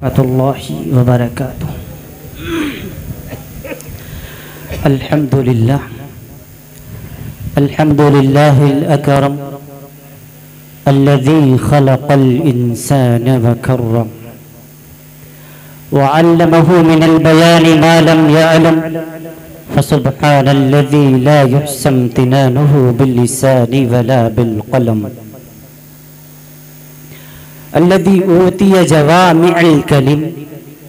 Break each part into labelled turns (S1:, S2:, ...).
S1: रहमतुल्लाहि व बरकातुहू। अल्हम्दुलिल्लाह अल्हम्दुलिल्लाहिल अकरम अल्लज़ी खलक़ल इंसान व कर्रम व अल्लमहु मिनल बयानि मा लम यअलम फसुब्हानल्लज़ी ला युहसा इम्तिनानुहु बिल्लिसानि वला बिलक़लम अल्लज़ी ऊतिय जवामिअल कलिम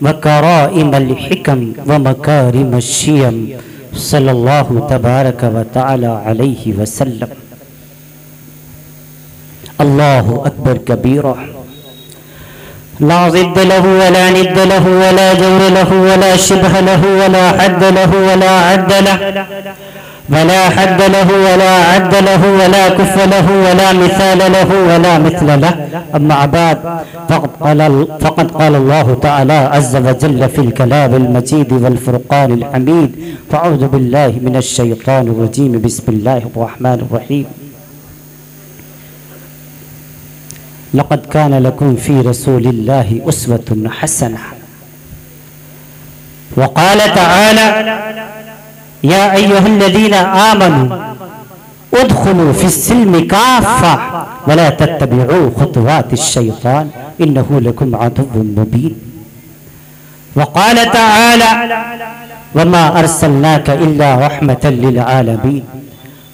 S1: व कराइमल हिकम व मकारिमश शियम सल्लल्लाहु तबारक व तआला अलैहि वसल्लम। अल्लाहु अकबर कबीरा ला ज़िद्द लहु वला निद्द लहु वला जौर लहु वला शिबह लहु वला हद्द लहु वला अद्द लहु वला हद्द लहु वला अद्द लहु वला कुफ़ लहु वला मिसाल लहु वला मिस्ल लहु। अम्मा बाद फ़क़द क़ाल अल्लाहु तआला अज़्ज़ व जल्ल फ़िल कलामिल मजीद वल फ़ुरक़ानिल हमीद। फ़अऊज़ु बिल्लाहि मिनश शैतानिर रजीम। बिस्मिल्लाहिर रहमानिर रहीम। लक़द कान लकुम फ़ी रसूलिल्लाहि उस्वतुन हसनह। व क़ाल तआला या अय्युहल्लज़ीना आमनू उद्खुलू फ़िस्सिल्मि काफ़्फ़ा वला तत्तबिऊ ख़ुतवातिश शैतान इन्नहु लकुम अदुव्वुम मुबीन। व क़ाल तआला वमा अर्सलनाका इल्ला रहमतल लिल आलमीन।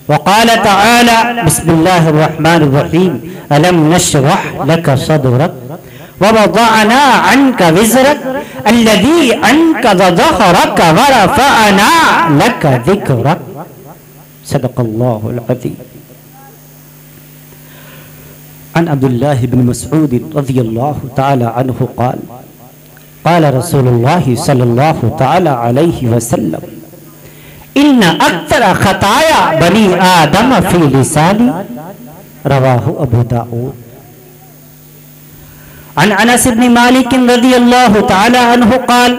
S1: व क़ाल तआला बिस्मिल्लाहिर रहमानिर रहीम अलम नशरह लक सदरक व वदअना अन्का विज़रक अल्लज़ी अन्क़ज़ ज़हरक व रफ़अना लक ज़िक्रक। सदक़ल्लाहुल अज़ीम। अन अब्दुल्लाह इब्न मसऊद रज़ियल्लाहु तआला अन्हु क़ाल क़ाल रसूलुल्लाह सल्लल्लाहु तआला अलैहि वसल्लम इन्न अक्तर ख़ताया बनी आदम फ़ी लिसानी। रवाहु अबू दाऊद। अन अनस इब्न मालिक रज़ियल्लाहु तआला अन्हु क़ाल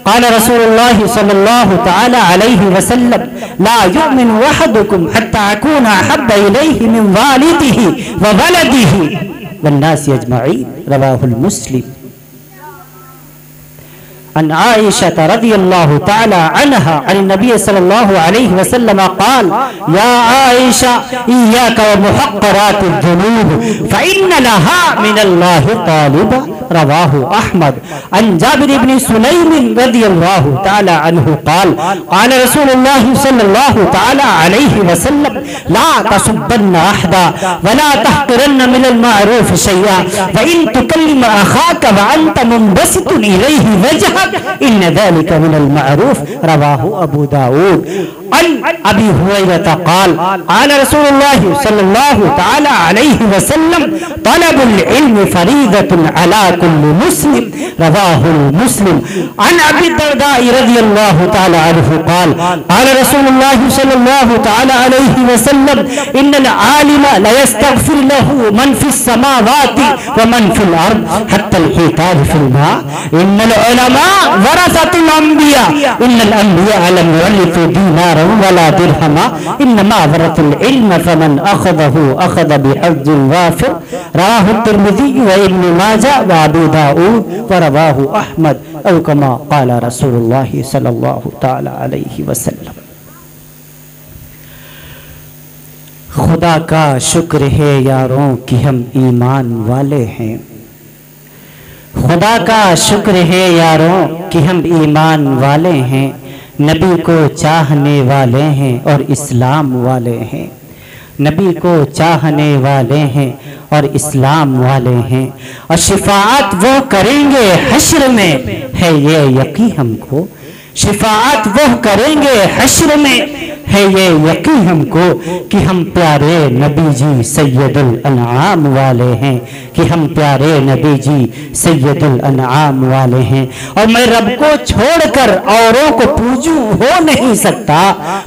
S1: क़ाल रसूलुल्लाह सल्लल्लाहु तआला अलैहि वसल्लम ला युमिनु अहदुकुम हत्ता अकूना अहब्ब इलैहि मिन वालिदिही व वलदिही वन्नासि अजमईन। रवाहुल मुस्लिम। अन आयशा रज़ियल्लाहु तआला अन्हा अन नबी सल्लल्लाहु अलैहि वसल्लम क़ाल या आयशा इय्याका व मुहक़्क़रातिज़ ज़ुनूब फ़इन्न लहा मिनल्लाहि तालिबा। रवाहु अहमद। अन जाबिर इब्न सुलैम रज़ियल्लाहु तआला अन्हु क़ाल क़ाल रसूलुल्लाह सल्लल्लाहु तआला अलैहि वसल्लम ला तसुब्बन्न अहदा व ला तहक़िरन्न मिनल मअरूफ़ शैआ व इन तुकल्लिम अख़ाका व अंत मुनबसितुन इलैहि वजहक इन्न ज़ालिका मिनल मअरूफ़। रवाहु अबू दाऊद। अन अबी हुरैरा क़ाल क़ाल रसूलुल्लाह सल्लल्लाहु तआला अलैहि वसल्लम तलबुल इल्म फ़रीज़तुन अला कुल्लि मुस्लिम। रवाहुल मुस्लिम। अन अबी दरदा रज़ियल्लाहु तआला अन्हु क़ाल क़ाल रसूलुल्लाह सल्लल्लाहु तआला अलैहि वसल्लम इन्नल आलिमा ला यस्तग़फ़िरु लहु मन फ़िस समावाति व मन फ़िल अर्द हत्तल हितान फ़िल मा। इन्नल उलमा वरसतुल अंबिया इन्नल अंबिया लम युवरिथु दीनारन वला दिरहमा इन्नमा वरसुल इल्म फमन अख़ज़हु अख़ज़ बिहज़्ज़िन वाफ़िर। रवाहु तिर्मिज़ी व इब्न माजा व अबू दाऊद व रवाहु अहमद औ कमा क़ाल रसूलुल्लाह सल्लल्लाहु तआला अलैहि वसल्लम। खुदा का शुक्र है यारों कि हम ईमान वाले हैं। खुदा का शुक्र है यारों कि हम ईमान वाले हैं। नबी को चाहने वाले हैं और इस्लाम वाले हैं। नबी को चाहने वाले हैं और इस्लाम वाले हैं और शिफाअत वो करेंगे हश्र में है ये यकीन हमको। शिफाअत वो करेंगे हश्र में है ये यकीन हमको कि हम प्यारे नबी जी सैयदुल अनआम वाले हैं। कि हम प्यारे नबी जी सैयदुल अनआम वाले हैं। और मैं रब को छोड़कर औरों को पूजूं हो नहीं सकता।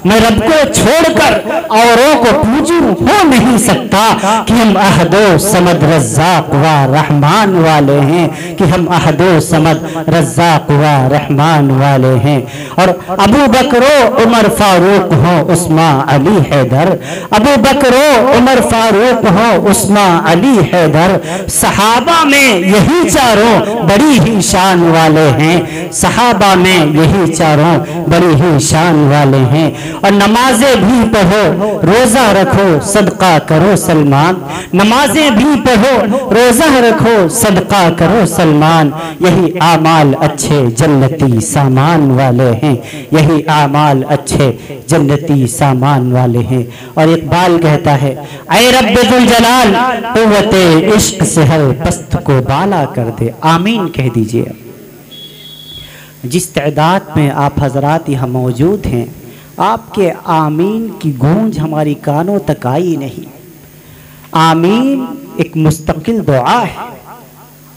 S1: मैं रब को छोड़कर औरों को पूजूं हो नहीं सकता। कि हम अहदो समद रज़्ज़ाक़ व रहमान वाले हैं। कि हम अहदो समद रज़्ज़ाक़ व रहमान वाले हैं। और अबू बकर उमर फारूक हो उस्मान अली हैदर, अबू बकर उमर फारूक हो उस्मान अली हैदर, सहाबा में यही चारों बड़ी ही शान वाले हैं, सहाबा में यही चारों बड़ी ही शान वाले हैं। और नमाजें भी पढ़ो, रोजा रखो, सदका करो सलमान, नमाजें भी पढ़ो, रोजा रखो, सदका करो सलमान, यही आमाल अच्छे जन्नती सामान वाले हैं, यही आमाल अच्छे जन्नती सामान वाले हैं। और इकबाल कहता है, ऐ रब्बे दुल जलाल कुव्वते इश्क से हर पस्त को बाला कर दे। आमीन कह दीजिए। जिस तादाद में आप हजरात यहाँ मौजूद हैं, आपके आमीन की गूंज हमारी कानों तक आई नहीं। आमीन एक मुस्तकिल दुआ है,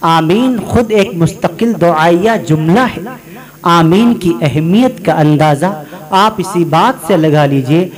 S1: आमीन खुद एक मुस्तकिल दुआया जुमला है। आमीन की अहमियत का अंदाज़ा आप इसी बात से लगा लीजिए,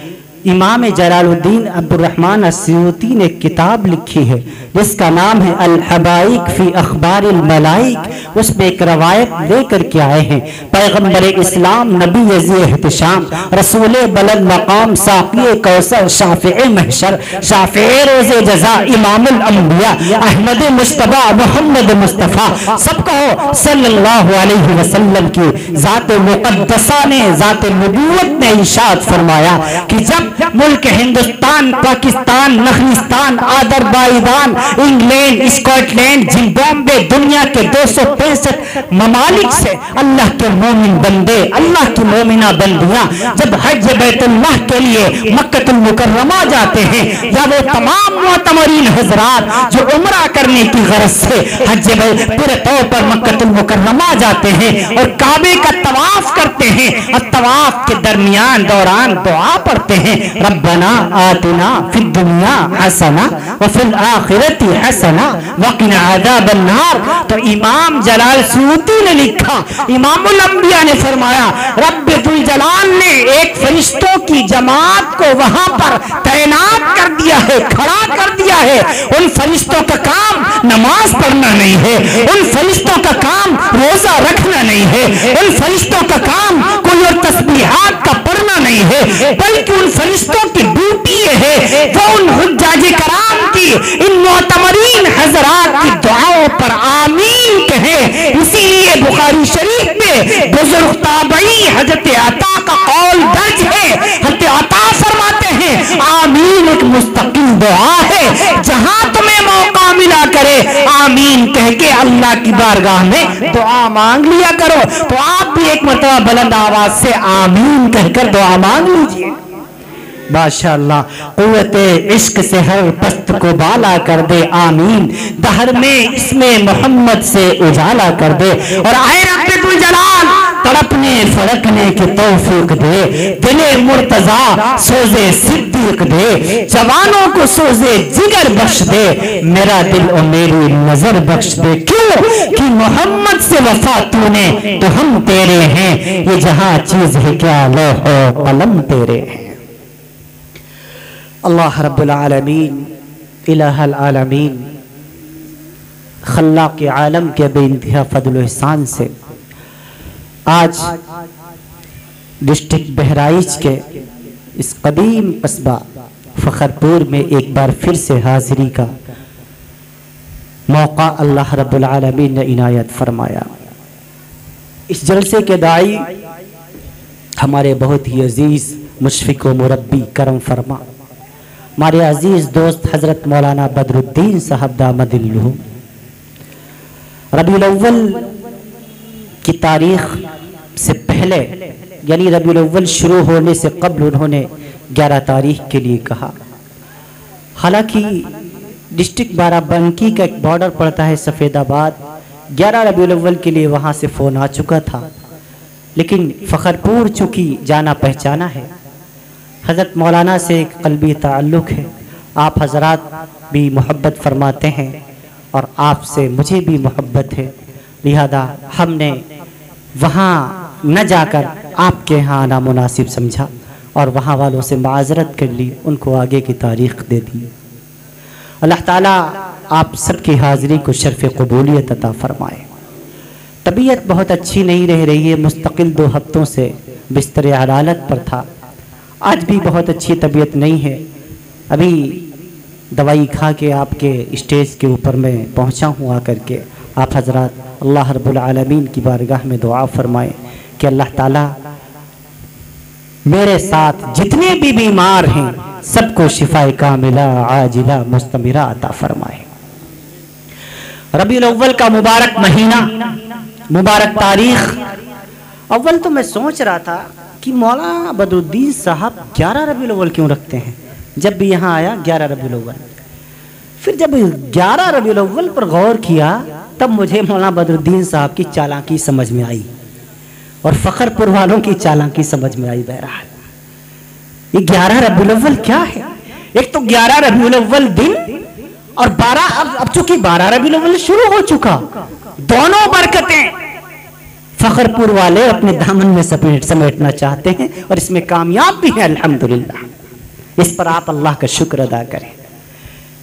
S1: इमाम जलालुद्दीन अब्दुर्रहमान अस्सयूती ने किताब लिखी है जिसका नाम है अल हबाइक फी अखबारिल मलाइक। उसमें एक रवायत लेकर के आए हैं, पैगम्बर इस्लाम नबी यज़ी एहतिशाम रसूल बुलंद मकाम साक़ी कौसर शाफ़िए महशर शाफ़िए रोज़े जज़ा इमामुल अंबिया अहमद मुस्तफ़ा मोहम्मद मुस्तफ़ा सब कहो सल्लल्लाहु अलैहि वसल्लम की ज़ात मुक़द्दसा ने, ज़ात नबूवत ने इरशाद फरमाया कि जब मुल्क Hindustan, Pakistan, Afghanistan, Azerbaijan, England, Scotland, Zimbabwe, दुनिया के 265 ममालिक से अल्लाह के मोमिन बंदे, अल्लाह की मोमिना बंदियां जब हज बैतुल्लाह के लिए मक्कतुल मुकर्रमा जाते हैं, या वो तमाम मुअतमरीन हजरात जो उम्रा करने की गरज से हज पूरे तौर पर मक्कतुल मुकर्रमा जाते हैं और काबे का तवाफ करते हैं, और तवाफ के दरमियान दौरान दुआ पढ़ते हैं, रब्बना आतिना फिद दुनिया हसना व फिल आखिरती हसना वक़िना अज़ाबन नार। तो इमाम जलाल सूती ने लिखा, इमामुल अंबिया ने फरमाया, रब्बे दुल जलाल ने एक फरिश्तों की जमात को वहां पर तैनात कर दिया है, खड़ा कर दिया है। उन फरिश्तों का काम नमाज पढ़ना नहीं है, उन फरिश्तों का काम रोजा रखना नहीं है, उन फरिश्तों का काम कोई और तस्बीहात का पढ़ना नहीं है, बल्कि उन फरिश्तों की ड्यूटी है वो उन हुज्जाजे कराम की, इन मुअतमरीन हजरात की दुआओं पर आमीन कहे। इसीलिए बुखारी शरीफ में बुजुर्ग ताबई हजरत अता का कौल दर्ज है, हजरत अता फरमाते हैं आमीन एक मुस्तकिल दुआ है, जहां तुम्हें मौका मिला करे आमीन कह के अल्लाह की बारगाह में दुआ मांग लिया करो। तो आप भी एक मरतबा बुलंद आवाज से आमीन कहकर दुआ मांग लीजिए। माशाअल्लाह, क़ुव्वते इश्क से हर पस्त को बाला कर दे आमीन, दहर में इसमें मोहम्मद से उजाला कर दे। और आए रब्बे दुल जलाल तड़पने फड़कने की तौफीक दे, दिले मुर्तजा सोजे सिद्दीक दे, जवानों को सोजे जिगर बख्श दे, मेरा दिल और मेरी नजर बख्श दे। क्यों कि मोहम्मद से वफा तूने तो हम तेरे हैं, ये जहां चीज है क्या लौह कलम तेरे हैं। अल्लाह रब्बुल आलमीन इलाहुल आलमीन खल्लाक़ आलम के बेइंतहा फज़ल व एहसान से आज डिस्ट्रिक्ट बहराइच के इस कदीम कस्बा फ़खरपुर में एक बार फिर से हाज़िरी का मौका अल्लाह रब्बुल आलमीन ने इनायत फरमाया। इस जलसे के दाई हमारे बहुत ही अजीज़ मुशफ़िक़ व मुरब्बी करम फरमा हमारे अजीज़ दोस्त हज़रत मौलाना बदरुद्दीन साहब दामदिल्लुहु, रबीउल अव्वल की तारीख से पहले यानी रबीउल अव्वल शुरू होने से कबल उन्होंने 11 तारीख के लिए कहा। हालांकि डिस्ट्रिक्ट बाराबंकी का एक बॉर्डर पड़ता है सफ़ेदाबाद, 11 रबीउल अव्वल के लिए वहाँ से फ़ोन आ चुका था, लेकिन फ़खरपुर चूँकि जाना पहचाना है, हज़रत मौलाना से एक क़ल्बी ताल्लुक़ है, आप हज़रात भी मोहब्बत फरमाते हैं और आपसे मुझे भी मोहब्बत है, लिहाजा हमने वहाँ न जाकर आपके यहाँ आना मुनासिब समझा और वहाँ वालों से माज़रत कर ली, उनको आगे की तारीख़ दे दी। अल्लाह ताला आप सबकी हाज़िरी को शर्फ़ क़बूलियत अता फ़रमाए। तबीयत बहुत अच्छी नहीं रह रही है, मुस्तकिल 2 हफ्तों से बिस्तर अदालत पर था। आज भी बहुत अच्छी तबीयत नहीं है। अभी दवाई खा के आपके स्टेज के ऊपर मैं पहुंचा हूँ आकर के। आप हजरात अल्लाह रब्बुल आलमीन की बारगाह में दुआ फरमाएं कि अल्लाह ताला मेरे साथ जितने भी बीमार हैं सबको शिफाए कामिला आजिला मुस्तमिरा अता फरमाए। रबीउल अव्वल का मुबारक महीना, मुबारक तारीख। अव्वल तो मैं सोच रहा था कि मौलाना बदरुद्दीन साहब 11 रबीउल अव्वल क्यों रखते हैं। जब भी यहाँ आया 11 रबीउल अव्वल, फिर जब 11 रबीउल अव्वल पर गौर किया तब मुझे मौलाना बदरुद्दीन साहब की चालाकी समझ में आई और फखरपुर वालों की चालाकी समझ में आई। बहरहाल ये 11 रबीउल अव्वल क्या है? एक तो 11 रबीउल अव्वल दिन और 12 अब चूंकि 12 रबीउल अव्वल शुरू हो चुका, दोनों बरकतें फखरपुर वाले अपने दामन में समेटना चाहते हैं और इसमें कामयाब भी है अल्हम्दुलिल्लाह। इस पर आप अल्लाह का शुक्र अदा करें।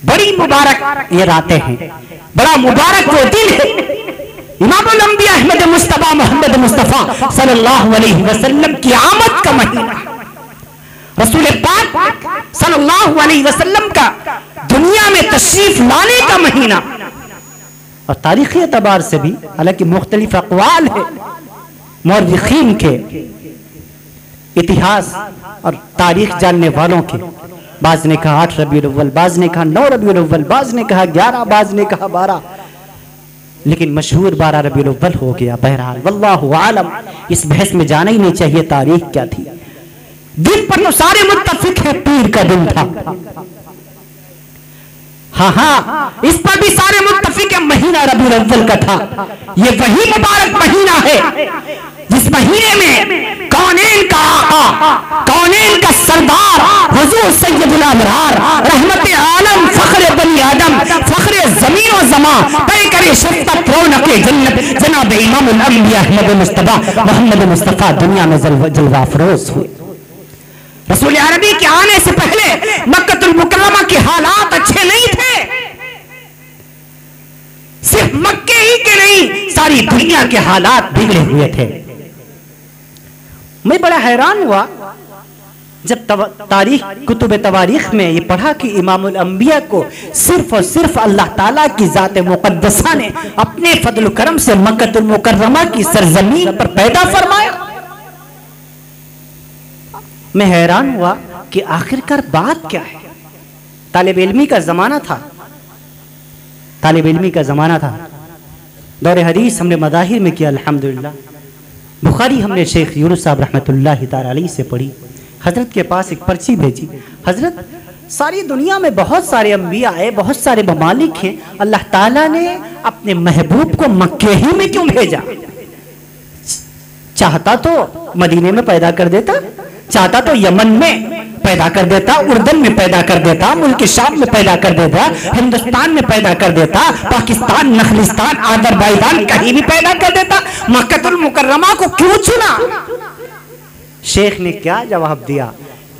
S1: बड़ी मुबारक ये रातें हैं, बड़ा मुबारक वो दिन है। इमामुल अंबिया अहमद मुस्तफा मोहम्मद मुस्तफा सल्लल्लाहु अलैहि वसल्लम की आमद का महीना, रसूल पाक सल्लल्लाहु अलैहि वसल्लम का दुनिया में तशरीफ लाने का महीना। और तारीखी एतबार से भी हालांकि मुख्तलिफ अक़वाल है मुअर्रिखीन के, इतिहास और तारीख जानने वालों के। बाज ने कहा 8 रबीउल अव्वल, बाज ने कहा 9 रबीउल अव्वल, बाज ने कहा 11, बाज ने कहा 12, लेकिन मशहूर 12 रबीउल अव्वल हो गया। बहरहाल वल्लाहु आलम, इस बहस में जाना ही नहीं चाहिए तारीख क्या थी। दिन पर तो सारे मुत्तफिक है पीर का दिन था। हाँ, इस पर भी सारे मुत्तफिक है महीना रबीउल अव्वल का था। ये वही मुबारक महीना है जिस महीने में कौनैन का आका, कौनैन का सरदार हुजूर सैयदुल अबरार रहमत आलम फख्र बनी आदम फख्र ज़मीन व ज़मा तय करे शफ़क़त रौनक़ जन्नत जनाब इमामुल अंबिया अहमद मुस्तफा मोहम्मद मुस्तफा दुनिया में जलवा अफरोज हुए। रसूल अरबी के आने से पहले मक्कतुल मुकर्रमा के हालात अच्छे नहीं थे। सिर्फ मक्के ही के नहीं, सारी दुनिया के हालात बिगड़े हुए थे। मैं बड़ा हैरान हुआ जब तारीख कुतुब तवारीख में ये पढ़ा कि इमामुल अंबिया को सिर्फ और सिर्फ अल्लाह ताला की ज़ात मुक़द्दसा ने अपने फजल करम से मक्कतुल मुकर्रमा की सरजमीन पर पैदा फरमाया। मैं हैरान हुआ कि आखिरकार बात क्या है। तालिब इल्मी का ज़माना था, तालिब इल्मी का ज़माना था। दौरे हदीस हमने मदाहिर में किया अल्हम्दुलिल्लाह। बुखारी हमने शेख यूनुस साहब रहमतुल्लाहि ताला अलैहि से पढ़ी। हजरत के पास एक पर्ची भेजी, हजरत सारी दुनिया में बहुत सारे अंबिया आए, बहुत सारे ममालिक हैं, अल्लाह ताला ने अपने महबूब को मक्के ही में क्यों भेजा? चाहता तो मदीने में पैदा कर देता, चाहता तो यमन में पैदा कर देता, उर्दन में पैदा कर देता, मुल्क शाम में पैदा कर देता, हिंदुस्तान में पैदा कर देता, पाकिस्तान, नखलिस्तान, आज़रबाईजान कहीं भी पैदा कर देता। मक्कतुल मुकर्रमा को क्यों चुना? शेख ने क्या जवाब दिया?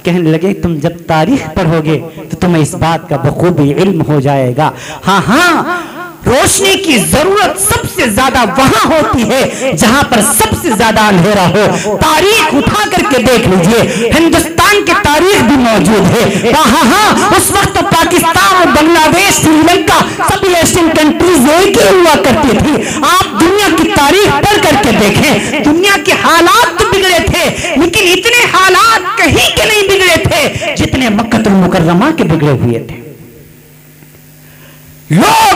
S1: कहने लगे तुम जब तारीख पढ़ोगे तो तुम्हें इस बात का बखूबी इल्म हो जाएगा। हाँ, रोशनी की जरूरत सबसे ज्यादा वहां होती है जहां पर सबसे ज्यादा अंधेरा हो। तारीख उठा करके देख लीजिए, हिंदुस्तान की तारीख भी मौजूद है। हाँ, उस वक्त तो पाकिस्तान और बांग्लादेश, श्रीलंका, सभी एशियन कंट्रीज एक ही हुआ करती थी। आप दुनिया की तारीख पढ़ करके देखें, दुनिया के हालात तो बिगड़े थे, लेकिन इतने हालात कहीं के नहीं बिगड़े थे जितने मक्कतुल मुकर्रमा के बिगड़े हुए थे। लोग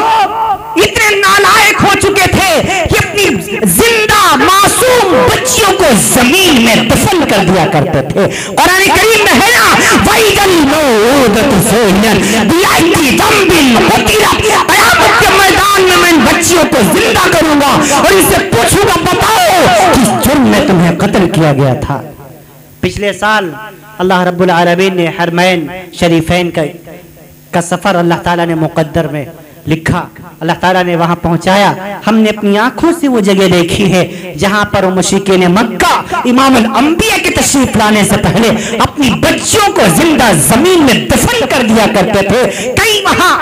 S1: इतने नालायक हो चुके थे कि अपनी जिंदा मासूम बच्चियों को जमीन में दफन कर दिया करते थे। कुरान करीम में है ना, वैदल मौदतु सुनन बिअय्यि ज़ंबिन क़ुतिलत, क़यामत के मैदान में मैं इन बच्चियों को जिंदा करूंगा और इनसे पूछूंगा बताओ किस जुर्म में तुम्हें कत्ल किया गया था। पिछले साल अल्लाह रब्बुल आलमीन ने हरमैन शरीफैन का सफर अल्लाह ताला ने मुकद्दर में लिखा, अल्लाह ताला ने वहां पहुंचाया। हमने अपनी आंखों से वो जगह देखी है जहां पर मुशरिकीन मक्का इमामुल अंबिया के तशरीफ लाने से पहले अपनी बच्चियों को जिंदा जमीन में दफन कर दिया करते थे। कई वहां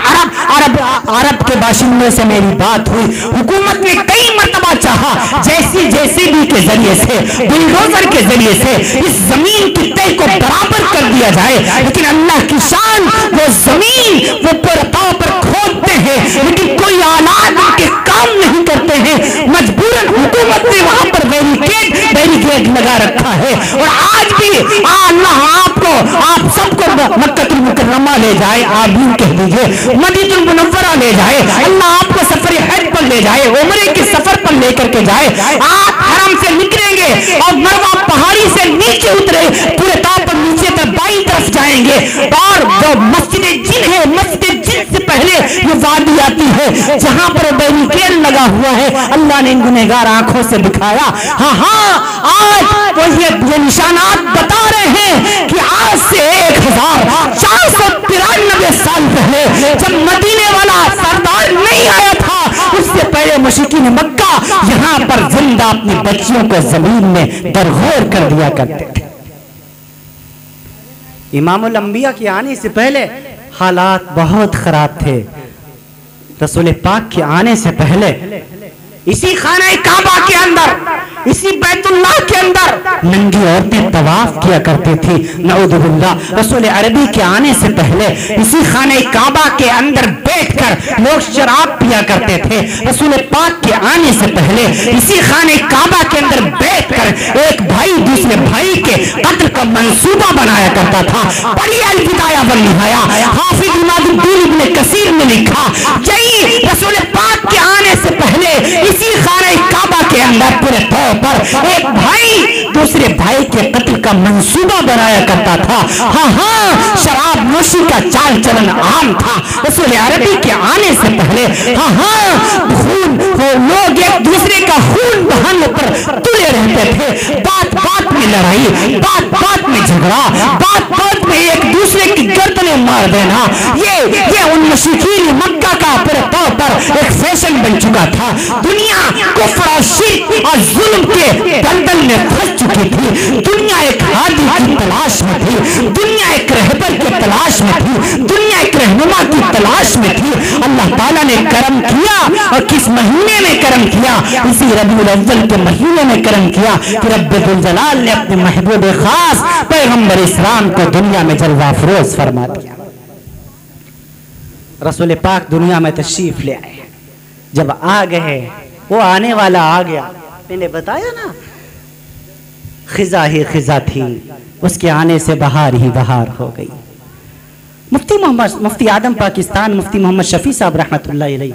S1: अरब के बाशिंदों से मेरी बात हुई, हुकूमत ने कई मरतबा चाहा, JCB के जरिए से, बुलडोजर के जरिए से इस जमीन की तय को बराबर कर दिया जाए, लेकिन अल्लाह की शान, वो जमीन वो परताओं पर खोदते हैं, लेकिन कोई आलात उनके काम नहीं करते हैं। मजबूरन हुकूमत ने वहां पर बैरिकेड लगा रखा है। और आज भी अल्लाह आपको, आप सबको मक्कातुल मुकर्रमा ले जाए, आमीन कह दीजिए, मदीनातुल मुनव्वरा ले जाए, अल्लाह आपको सफर हज पर ले जाए, उम्रे के सफर पर लेकर के जाए, आप हरम से निकलेंगे और मरवा पहाड़ी से नीचे उतरे, पूरे ताप पर नीचे तक बाईं तरफ जाएंगे, और जो मस्जिद जिन है, मस्जिद जिन से पहले ये वादी आती है जहां पर बैरिकेड लगा हुआ है, अल्लाह ने इन गुनहगार आंखों से दिखाया। हाँ, आज वो ये निशानात बता रहे हैं कि आज से 1493 साल पहले जब मदीने वाला सरदार नहीं आया था, उससे पहले मुशरिकीन मक्का यहां पर जिंदा अपनी बच्चियों को जमीन में दरगोर कर दिया करते थे। इमामुल अंबिया के आने से पहले हालात बहुत खराब थे। रसूल पाक के आने से पहले इसी खाना काबा के अंदर, इसी बैतुल्लाह के अंदर नंगी औरतें तवाफ किया करती थी, नऊजुबिल्लाह। रसूल अरबी के आने से पहले इसी खाने काबा के अंदर बैठकर लोग शराब पिया करते थे। रसूल पाक के आने से पहले इसी खाने काबा के अंदर बैठकर एक भाई दूसरे भाई के कत्ल का मंसूबा बनाया करता था। पढ़िए अल-बिदाया वन निहाया, हाफिज इमामुद्दीन इब्न कसीर ने लिखा, यही रसूल पाक के आने से पहले इसी खाने काबा के अंदर पूरे तौर पर एक भाई दूसरे भाई के कत्ल का मंसूबा बनाया करता था। हाँ, शराब नोशी का चाल चलन आम था रसूल अरबी के आने से पहले। हाँ, खून, वो लोग एक दूसरे का खून बहाने पर तुले रहते थे। बात बात में लड़ाई, बात बात में झगड़ा, बात बात में एक दूसरे की गर्दनें मार देना, ये उन मुशरिकीन मक्का का पूरे तौर पर एक फैशन बन चुका था। दुनिया कुफ्र और शिर्क और जुल्म के दलदल में फंस चुकी थी। दुनिया एक हादी की तलाश में थी, दुनिया एक रहबर की तलाश में थी, दुनिया एक रहनुमा की तलाश में थी। अल्लाह ताला ने करम किया, और किस महीने में करम किया? इसी रबीउल अव्वल के महीने में करम किया कि रब्बुल जलाल ने अपने महबूब खास पैगंबर इस्लाम को दुनिया में जलवा फरोज फरमा दिया। रसूल पाक दुनिया में तशरीफ ले आए। जब आ गए, वो आने वाला आ गया, मैंने बताया ना, खिजा ही खिजा थी, उसके आने से बहार ही बहार हो गई। मुफ्ती आदम पाकिस्तान, मुफ्ती मोहम्मद शफी साहब रहमतुल्लाह अलैह,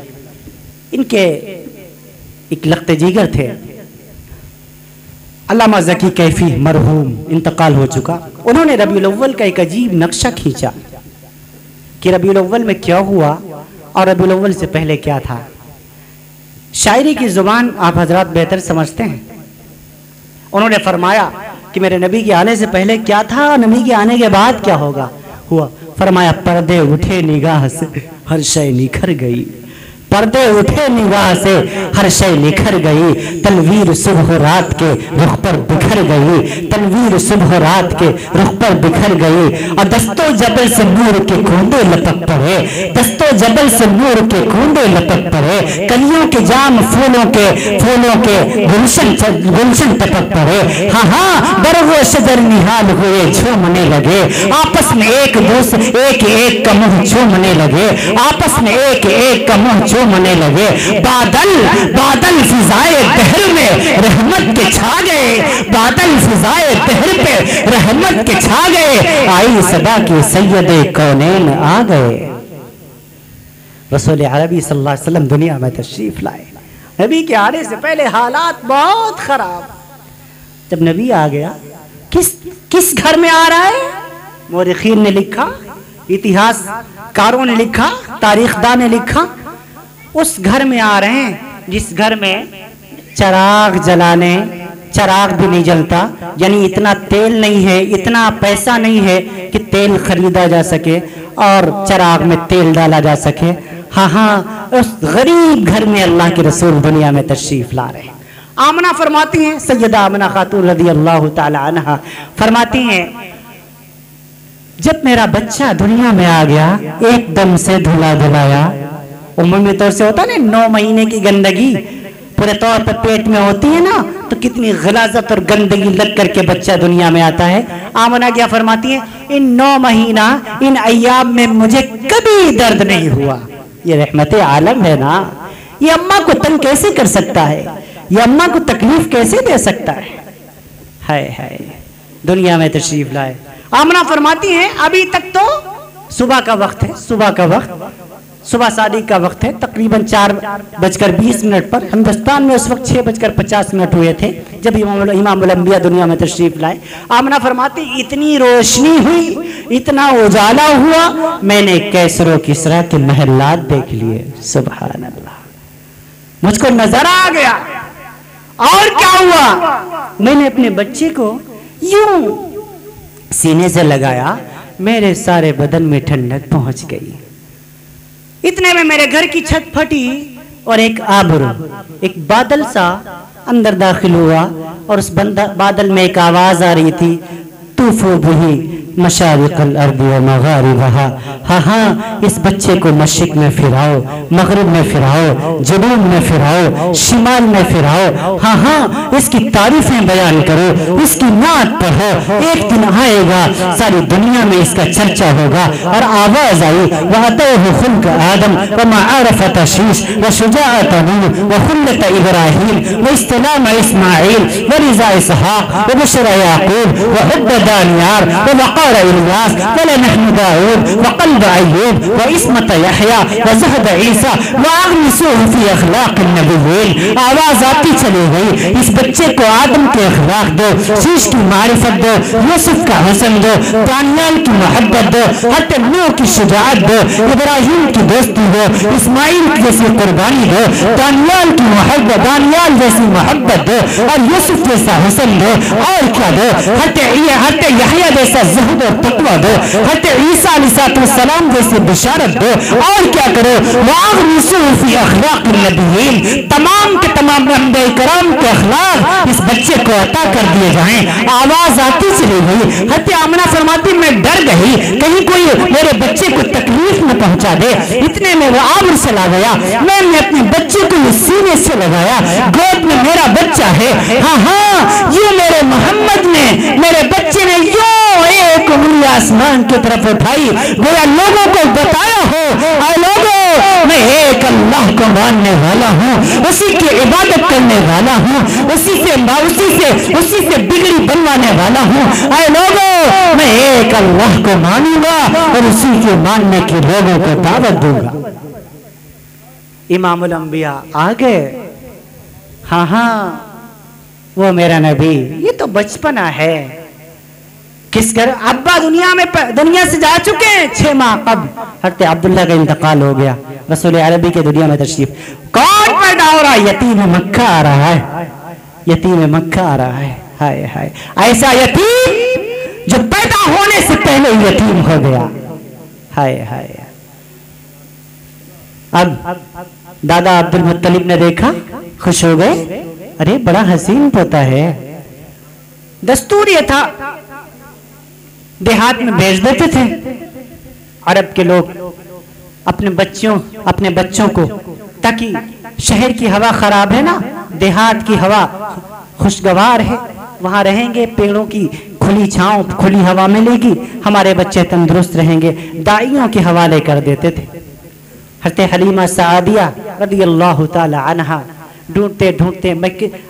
S1: इनके एक लख्त जिगर थे। अल्लामा ज़की कैफी मरहूम इंतकाल हो चुका। उन्होंने रबीउल अव्वल का एक अजीब नक्शा खींचा कि रबीउल अव्वल में क्या हुआ और रबीउल अव्वल से पहले क्या था। शायरी की जुबान आप हजरात बेहतर समझते हैं। उन्होंने फरमाया कि मेरे नबी के आने से पहले क्या था, नबी के आने के बाद क्या होगा हुआ। फरमाया, पर्दे उठे निगाह से हर शय निखर गई, पर्दे उठे निगाह से हर शय निखर गई, तनवीर सुबह रात के रुख पर बिखर गई, तनवीर सुबह रात के रुख पर बिखर गई। और दस्तो जबल से नूर के कूंदे लपक पड़े, दस्तो जबल से नूर के कूंदे लपक पड़े, कलियों के जाम फूलों के गुलशन टपक पड़े। हाँ, बरगो शजर निहाल हुए झूमने लगे, आपस में एक का मुंह झूमने लगे, आपस में एक का मुंह मने लगे। बादल फिजाए बहर में रहमत के छा गए, बादल फिजाए बहर पे रहमत के छा गए, आई सदा की सैयदे कौनैन आ गए। रसूल अरबी सल्लल्लाहु अलैहि वसल्लम दुनिया में तशरीफ लाए। नबी के आने से पहले हालात बहुत खराब। जब नबी आ गया, किस घर में आ रहा है? मुर्रिखीन ने लिखा, इतिहासकारों ने लिखा, तारीखदान ने लिखा, उस घर में आ रहे हैं जिस घर में चिराग भी नहीं जलता, यानी इतना तेल नहीं है, इतना पैसा नहीं है कि तेल खरीदा जा सके और चिराग में तेल डाला जा सके। हाँ, उस गरीब घर में अल्लाह के रसूल दुनिया में तशरीफ ला रहे हैं। आमना फरमाती हैं, सैयदा आमना खातून रज़ियल्लाहु ताला अन्हा फरमाती हैं, जब मेरा बच्चा दुनिया में आ गया, एकदम से धुला धुलाया, उम्मी तौर से होता ना 9 महीने की गंदगी पूरे तौर पर पेट में होती है ना, तो कितनी गलाजत और गंदगी लग करके बच्चा दुनिया में आता है। आमना क्या फरमाती है, इन 9 महीना इन अय्याम में मुझे कभी दर्द नहीं हुआ। ये रहमत आलम है ना, ये अम्मा को तंग कैसे कर सकता है, ये अम्मा को तकलीफ कैसे दे सकता है। हाय हाय, दुनिया में तशरीफ लाए। आमना फरमाती है अभी तक तो सुबह का वक्त है, सुबह का वक्त, सुबह शादी का वक्त है, तकरीबन 4:20 पर। हिंदुस्तान में उस वक्त 6:50 हुए थे जब इमामुल अंबिया दुनिया में तशरीफ लाए। आमना फरमाती इतनी रोशनी हुई, इतना उजाला हुआ, मैंने कैसरो किसरा के महलात देख लिए। सुभान अल्लाह, मुझको नजर आ गया। और क्या हुआ, मैंने अपने बच्चे को यूं सीने से लगाया, मेरे सारे बदन में ठंडक पहुंच गई। इतने में मेरे घर की छत फटी और एक आबरू, एक बादल सा अंदर दाखिल हुआ और उस बादल में एक आवाज आ रही थी, तूफू बिही मशारिक़ल अर्दि व मग़ारिबहा। हाँ हाँ, इस बच्चे को मशरिक़ में फिराओ, मग़रिब में फिराओ, जुनूब में फिराओ, शिमाल में फिराओ। हाँ हाँ, इसकी तारीफें बयान करो, इसकी नात पढ़ो, एक दिन आएगा सारी दुनिया में इसका चर्चा होगा। और आवाज आई, वअतौहु खुल्क़ आदम व मआरफ़त शीश व शुजाअत नूह व खुल्लत इब्राहीम व इस्तिलाम इस्माईल व रिज़ा इसहाक़ व बुशरा याक़ूब व हुब्ब दानियार व वक़ार इलियास व लहन दाऊद व क़ल्ब अय्यूब व इस्मत यहया व ज़हद ईसा व अग़मिसूहु फ़ी अख़लाक़िन नबिय्यीन। आवाज आती चली गई, इस बच्चे को आदम के अखलाक दो, शीश की मारिफत दो, यूसुफ का हुस्न दो, दानियाल की मोहब्बत दो, हत्ते नूह की शुजाअत दो, इब्राहिम की दोस्ती दो, इस्माइल जैसी कुर्बानी दो, दानियाल की मोहब्बत, दानियाल जैसी मोहब्बत दो और यूसुफ जैसा हुस्न दो। और क्या दो, हत्ते यहया जैसा ज़ुहद और तक़वा दो, हत्ते ईसा अलैहिस्सलाम जैसी बिशारत दो। और क्या करो, वअग़मिसूहु फ़ी अख़लाक़िन नबिय्यीन, तमाम के तमाम अंबिया किराम के अखलाक इस बच्चे को अता कर दिए जाएं। आवाज आती चली गई। हत्ते आमना फरमाती मैं डर गई कहीं कोई मेरे बच्चे को तकलीफ न पहुंचा दे। इतने में वो आमर चला गया, मैंने अपने बच्चे को सीने से लगाया, गोद में मेरा बच्चा है। हाँ हाँ, ये मेरे मोहम्मद ने, मेरे बच्चे ने यूं एक उंगली आसमान की तरफ उठाई, गोया लोगों को बताया हो, आए लोगों, मैं एक अल्लाह को मानने वाला हूँ, उसी की इबादत करने वाला हूँ, उसी से बिगड़ी बनवाने वाला हूँ। आए लोगों, मैं एक अल्लाह को मानूंगा और उसी के मानने के लोगों को दावत दूंगा। इमामुल अंबिया आ गए। हाँ हाँ, वो मेरा नबी, ये तो बचपना है। किस घर, अब्बा दुनिया से जा चुके हैं 6 माह कब, हज़रत अब्दुल्ला का इंतकाल हो गया, रसूल अरबी के दुनिया में तशरीफ। कौन पैदा हो रहा है, यतीम मक्का आ रहा है, यतीम मक्का आ रहा है। हाय हाय, ऐसा यतीम जो पैदा होने से पहले यतीम हो गया। हाय हाय। अब दादा अब्दुल मुत्तलिब ने देखा, खुश हो गए, अरे बड़ा हसीन पोता है। दस्तूर ये था, देहात में भेज देते थे अरब के लोग अपने बच्चों को, ताकि शहर की हवा खराब है ना, देहात की हवा खुशगवार है, वहां रहेंगे, पेड़ों की खुली छांव खुली हवा मिलेगी, हमारे बच्चे तंदुरुस्त रहेंगे। दाइयों के हवाले कर देते थे। हज़रत हलीमा सादिया रज़ियल्लाहु ताला अन्हा ढूंढते ढूंढते,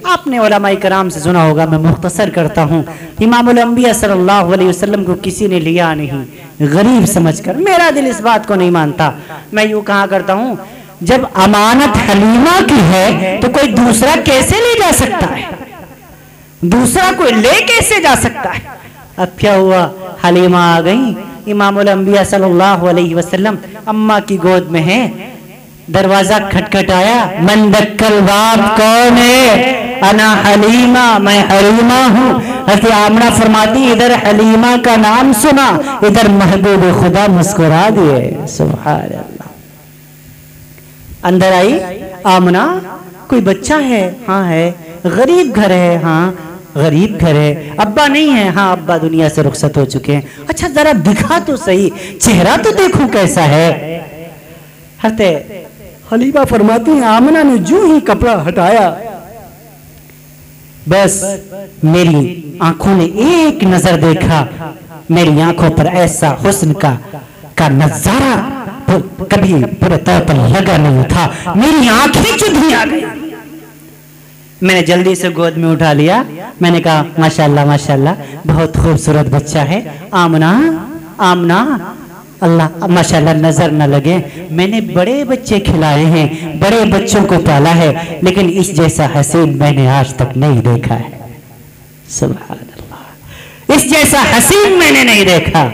S1: आपने उलमाए कराम से सुना होगा, मैं मुख्तसर करता हूँ, इमामुल अंबिया सल्लल्लाहु अलैहि वसल्लम को किसी ने लिया नहीं, गरीब समझकर। मेरा दिल इस बात को नहीं मानता। मैं यूँ कहा करता हूँ, जब अमानत हलीमा की है तो कोई दूसरा कैसे ले जा सकता है, दूसरा कोई ले कैसे जा सकता है। अब क्या हुआ, हलीमा आ गई, इमामुल अंबिया सल्लल्लाहु अलैहि वसल्लम अम्मा की गोद में है, दरवाजा खटखटाया, मन दक्कल बाप कौन है, अना हलीमा, मैं हलीमा हूँ। हज़रत आमना फरमाती इधर हलीमा का नाम सुना, इधर महबूब खुदा मुस्कुरा दिए। सुभान अल्लाह। अंदर आई आमना, कोई बच्चा है, हाँ है, गरीब घर है, हाँ गरीब घर है, अब्बा नहीं है, हाँ अब्बा दुनिया से रुखसत हो चुके हैं। अच्छा जरा दिखा तो सही, चेहरा तो देखूं कैसा है। हज़रत हलीमा फरमाती हैं आमना ने जो ही कपड़ा हटाया, बस मेरी आंखों ने एक नजर देखा, मेरी आंखों पर ऐसा हुस्न का नजारा कभी पूरे तौर पर लगा नहीं था, मेरी आंखें चुधी आ गई। मैंने जल्दी से गोद में उठा लिया, मैंने कहा माशाल्लाह माशाल्लाह बहुत खूबसूरत बच्चा है, आमना आमना, अल्लाह माशाल्लाह नजर न लगे। मैंने बड़े बच्चे खिलाए हैं, बड़े बच्चों को पाला है, लेकिन इस जैसा हसीन मैंने आज तक नहीं देखा है। सुभान अल्लाह, इस जैसा हसीन मैंने नहीं देखा।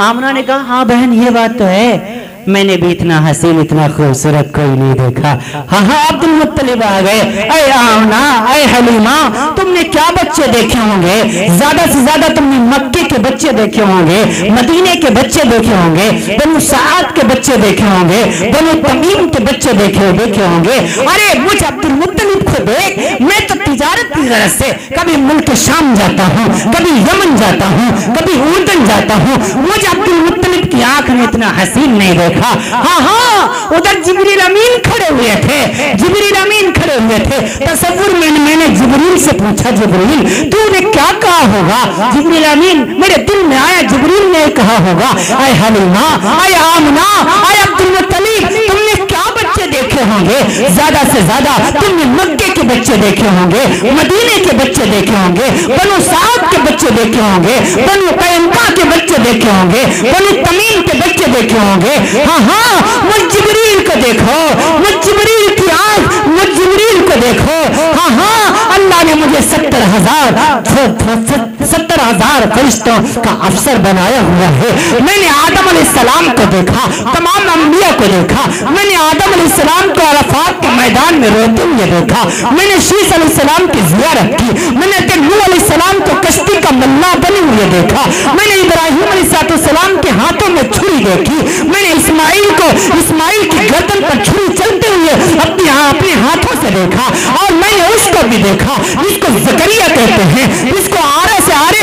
S1: आमना ने कहा हाँ बहन ये बात तो है, मैंने भी इतना हसीन इतना खूबसूरत कोई नहीं देखा। हाँ हाँ अब्दुल मुत्तलिब आ गए, अरे आमना अरे हलीमा, तुमने क्या बच्चे देखे होंगे, ज्यादा से ज्यादा तुमने मक्के के बच्चे देखे होंगे, मदीने के बच्चे देखे होंगे, बनु साद के बच्चे देखे होंगे, बनु तमीम के बच्चे देखे होंगे। अरे मुझ अब्दुल मुत्तलिब को देख, मैं तो तिजारत की गरज से कभी मुल्क शाम जाता हूँ, कभी यमन जाता हूँ, कभी उर्दन जाता हूँ, मुझ अब्दुल मुत्तलिब की आंख ने इतना हसीन नहीं देखा। हाँ हाँ उधर जिब्रील अमीन खड़े हुए थे, जिब्रील अमीन खड़े हुए थे। तसव्वुर मैंने जिब्रील से पूछा, जिब्रील तूने क्या कहा होगा? जिब्रील अमीन मेरे दिल में आया, जिब्रील ने कहा होगा आए हलीमा आए आमना आए अब्दुल मुत्तलिब, तुमने क्या बच्चे देखे होंगे, ज्यादा से ज्यादा तुमने मक्के के बच्चे देखे होंगे, मदीने के बच्चे देखे होंगे, बनु साद के बच्चे देखे होंगे, बनु कैनुका के बच्चे देखे होंगे, बनु तमीम के बच्चे देखे होंगे। हाँ हाँ मुझ जिब्रील को देखो, मुझ जिब्रील की आंख, मुझ जिब्रील को देखो। हाँ हाँ अल्लाह ने मुझे 70,000 फरिश्तों का अफसर बनाया हुआ है। मैंने आदम अलैहिस्सलाम को देखा, तमाम अंबिया को देखा, मैंने आदम अलैहिस्सलाम को अरफात के मैदान में रोते हुए देखा, मैंने शीश अलैहिस्सलाम की ज़ियारत की, मैंने नूह अलैहिस्सलाम को कश्ती का मल्ला बने हुए देखा, मैंने इब्राहिम अलैहिस्सलाम के हाथों में छुरी देखी, मैंने इस्माइल की गर्दन पर छुरी चलते हुए अपने हाथों से देखा, और मैंने उसको भी देखा जिसको ज़करिया कहते हैं, जिसको आरे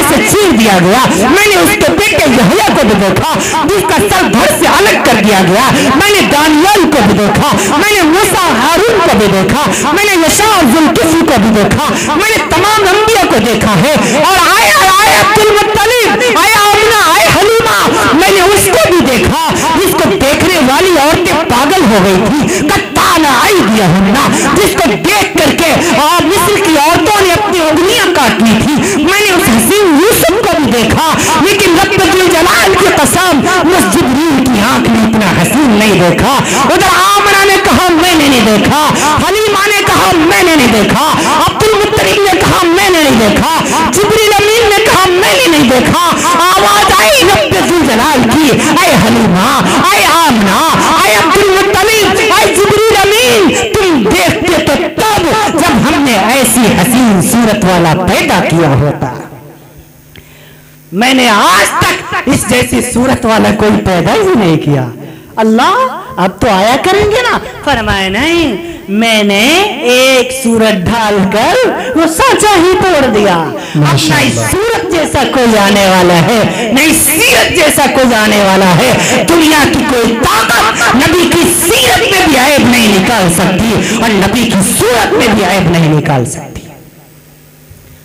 S1: से चीर दिया गया। मैंने उसके बेटे यहया को भी देखा जिसका सर धड़ से अलग कर दिया गया। मैंने दानियल को भी देखा, मैंने मूसा हारून को भी देखा, मैंने यशा और जुल्किफ्ल को भी देखा, मैंने तमाम अंबिया को देखा है। और आए अब्दुल मुत्तलिब, आए आमना, आए हलीमा, मैंने उसको भी देखा जिसको देखने वाली औरतें पागल हो गई थी, कत्ताना आई दिया होना, जिसको देख करके और मिस्र की औरतों ने अपनी उंगलियां काटनी थी। मैंने उस हसीन यूसुफ को भी देखा, लेकिन रब्बुल जलाल की कसम उस जिब्रील की आंख ने इतना हसीन नहीं देखा। उधर आमना ने कहा मैंने नहीं देखा, हलीमा ने कहा मैंने नहीं देखा, अब्दुल मुत्तलिब ने कहा मैंने नहीं देखा, जिब्रील अमीन ने कहा मैंने नहीं देखा। आवाज आई रब्बुल जलाल की, आए हलीमा, आए आमना, आए अब्दुल मुत्तलिब, आए जिब्रील अमीन, तुम देखते तो तब जब हमने ऐसी हसीन सूरत वाला पैदा किया होता। मैंने आज तक इस जैसी सूरत वाला कोई पैदा ही नहीं किया। अल्लाह अब तो आया करेंगे ना? फरमाया नहीं, मैंने एक सूरत ढालकर वो साचा ही तोड़ दिया। अब नहीं सूरत जैसा कोई आने वाला है, नहीं सीरत जैसा कोई आने वाला है। दुनिया की कोई ताकत नबी की सीरत में भी ऐब नहीं निकाल सकती, और नबी की सूरत में भी ऐब नहीं निकाल सकती।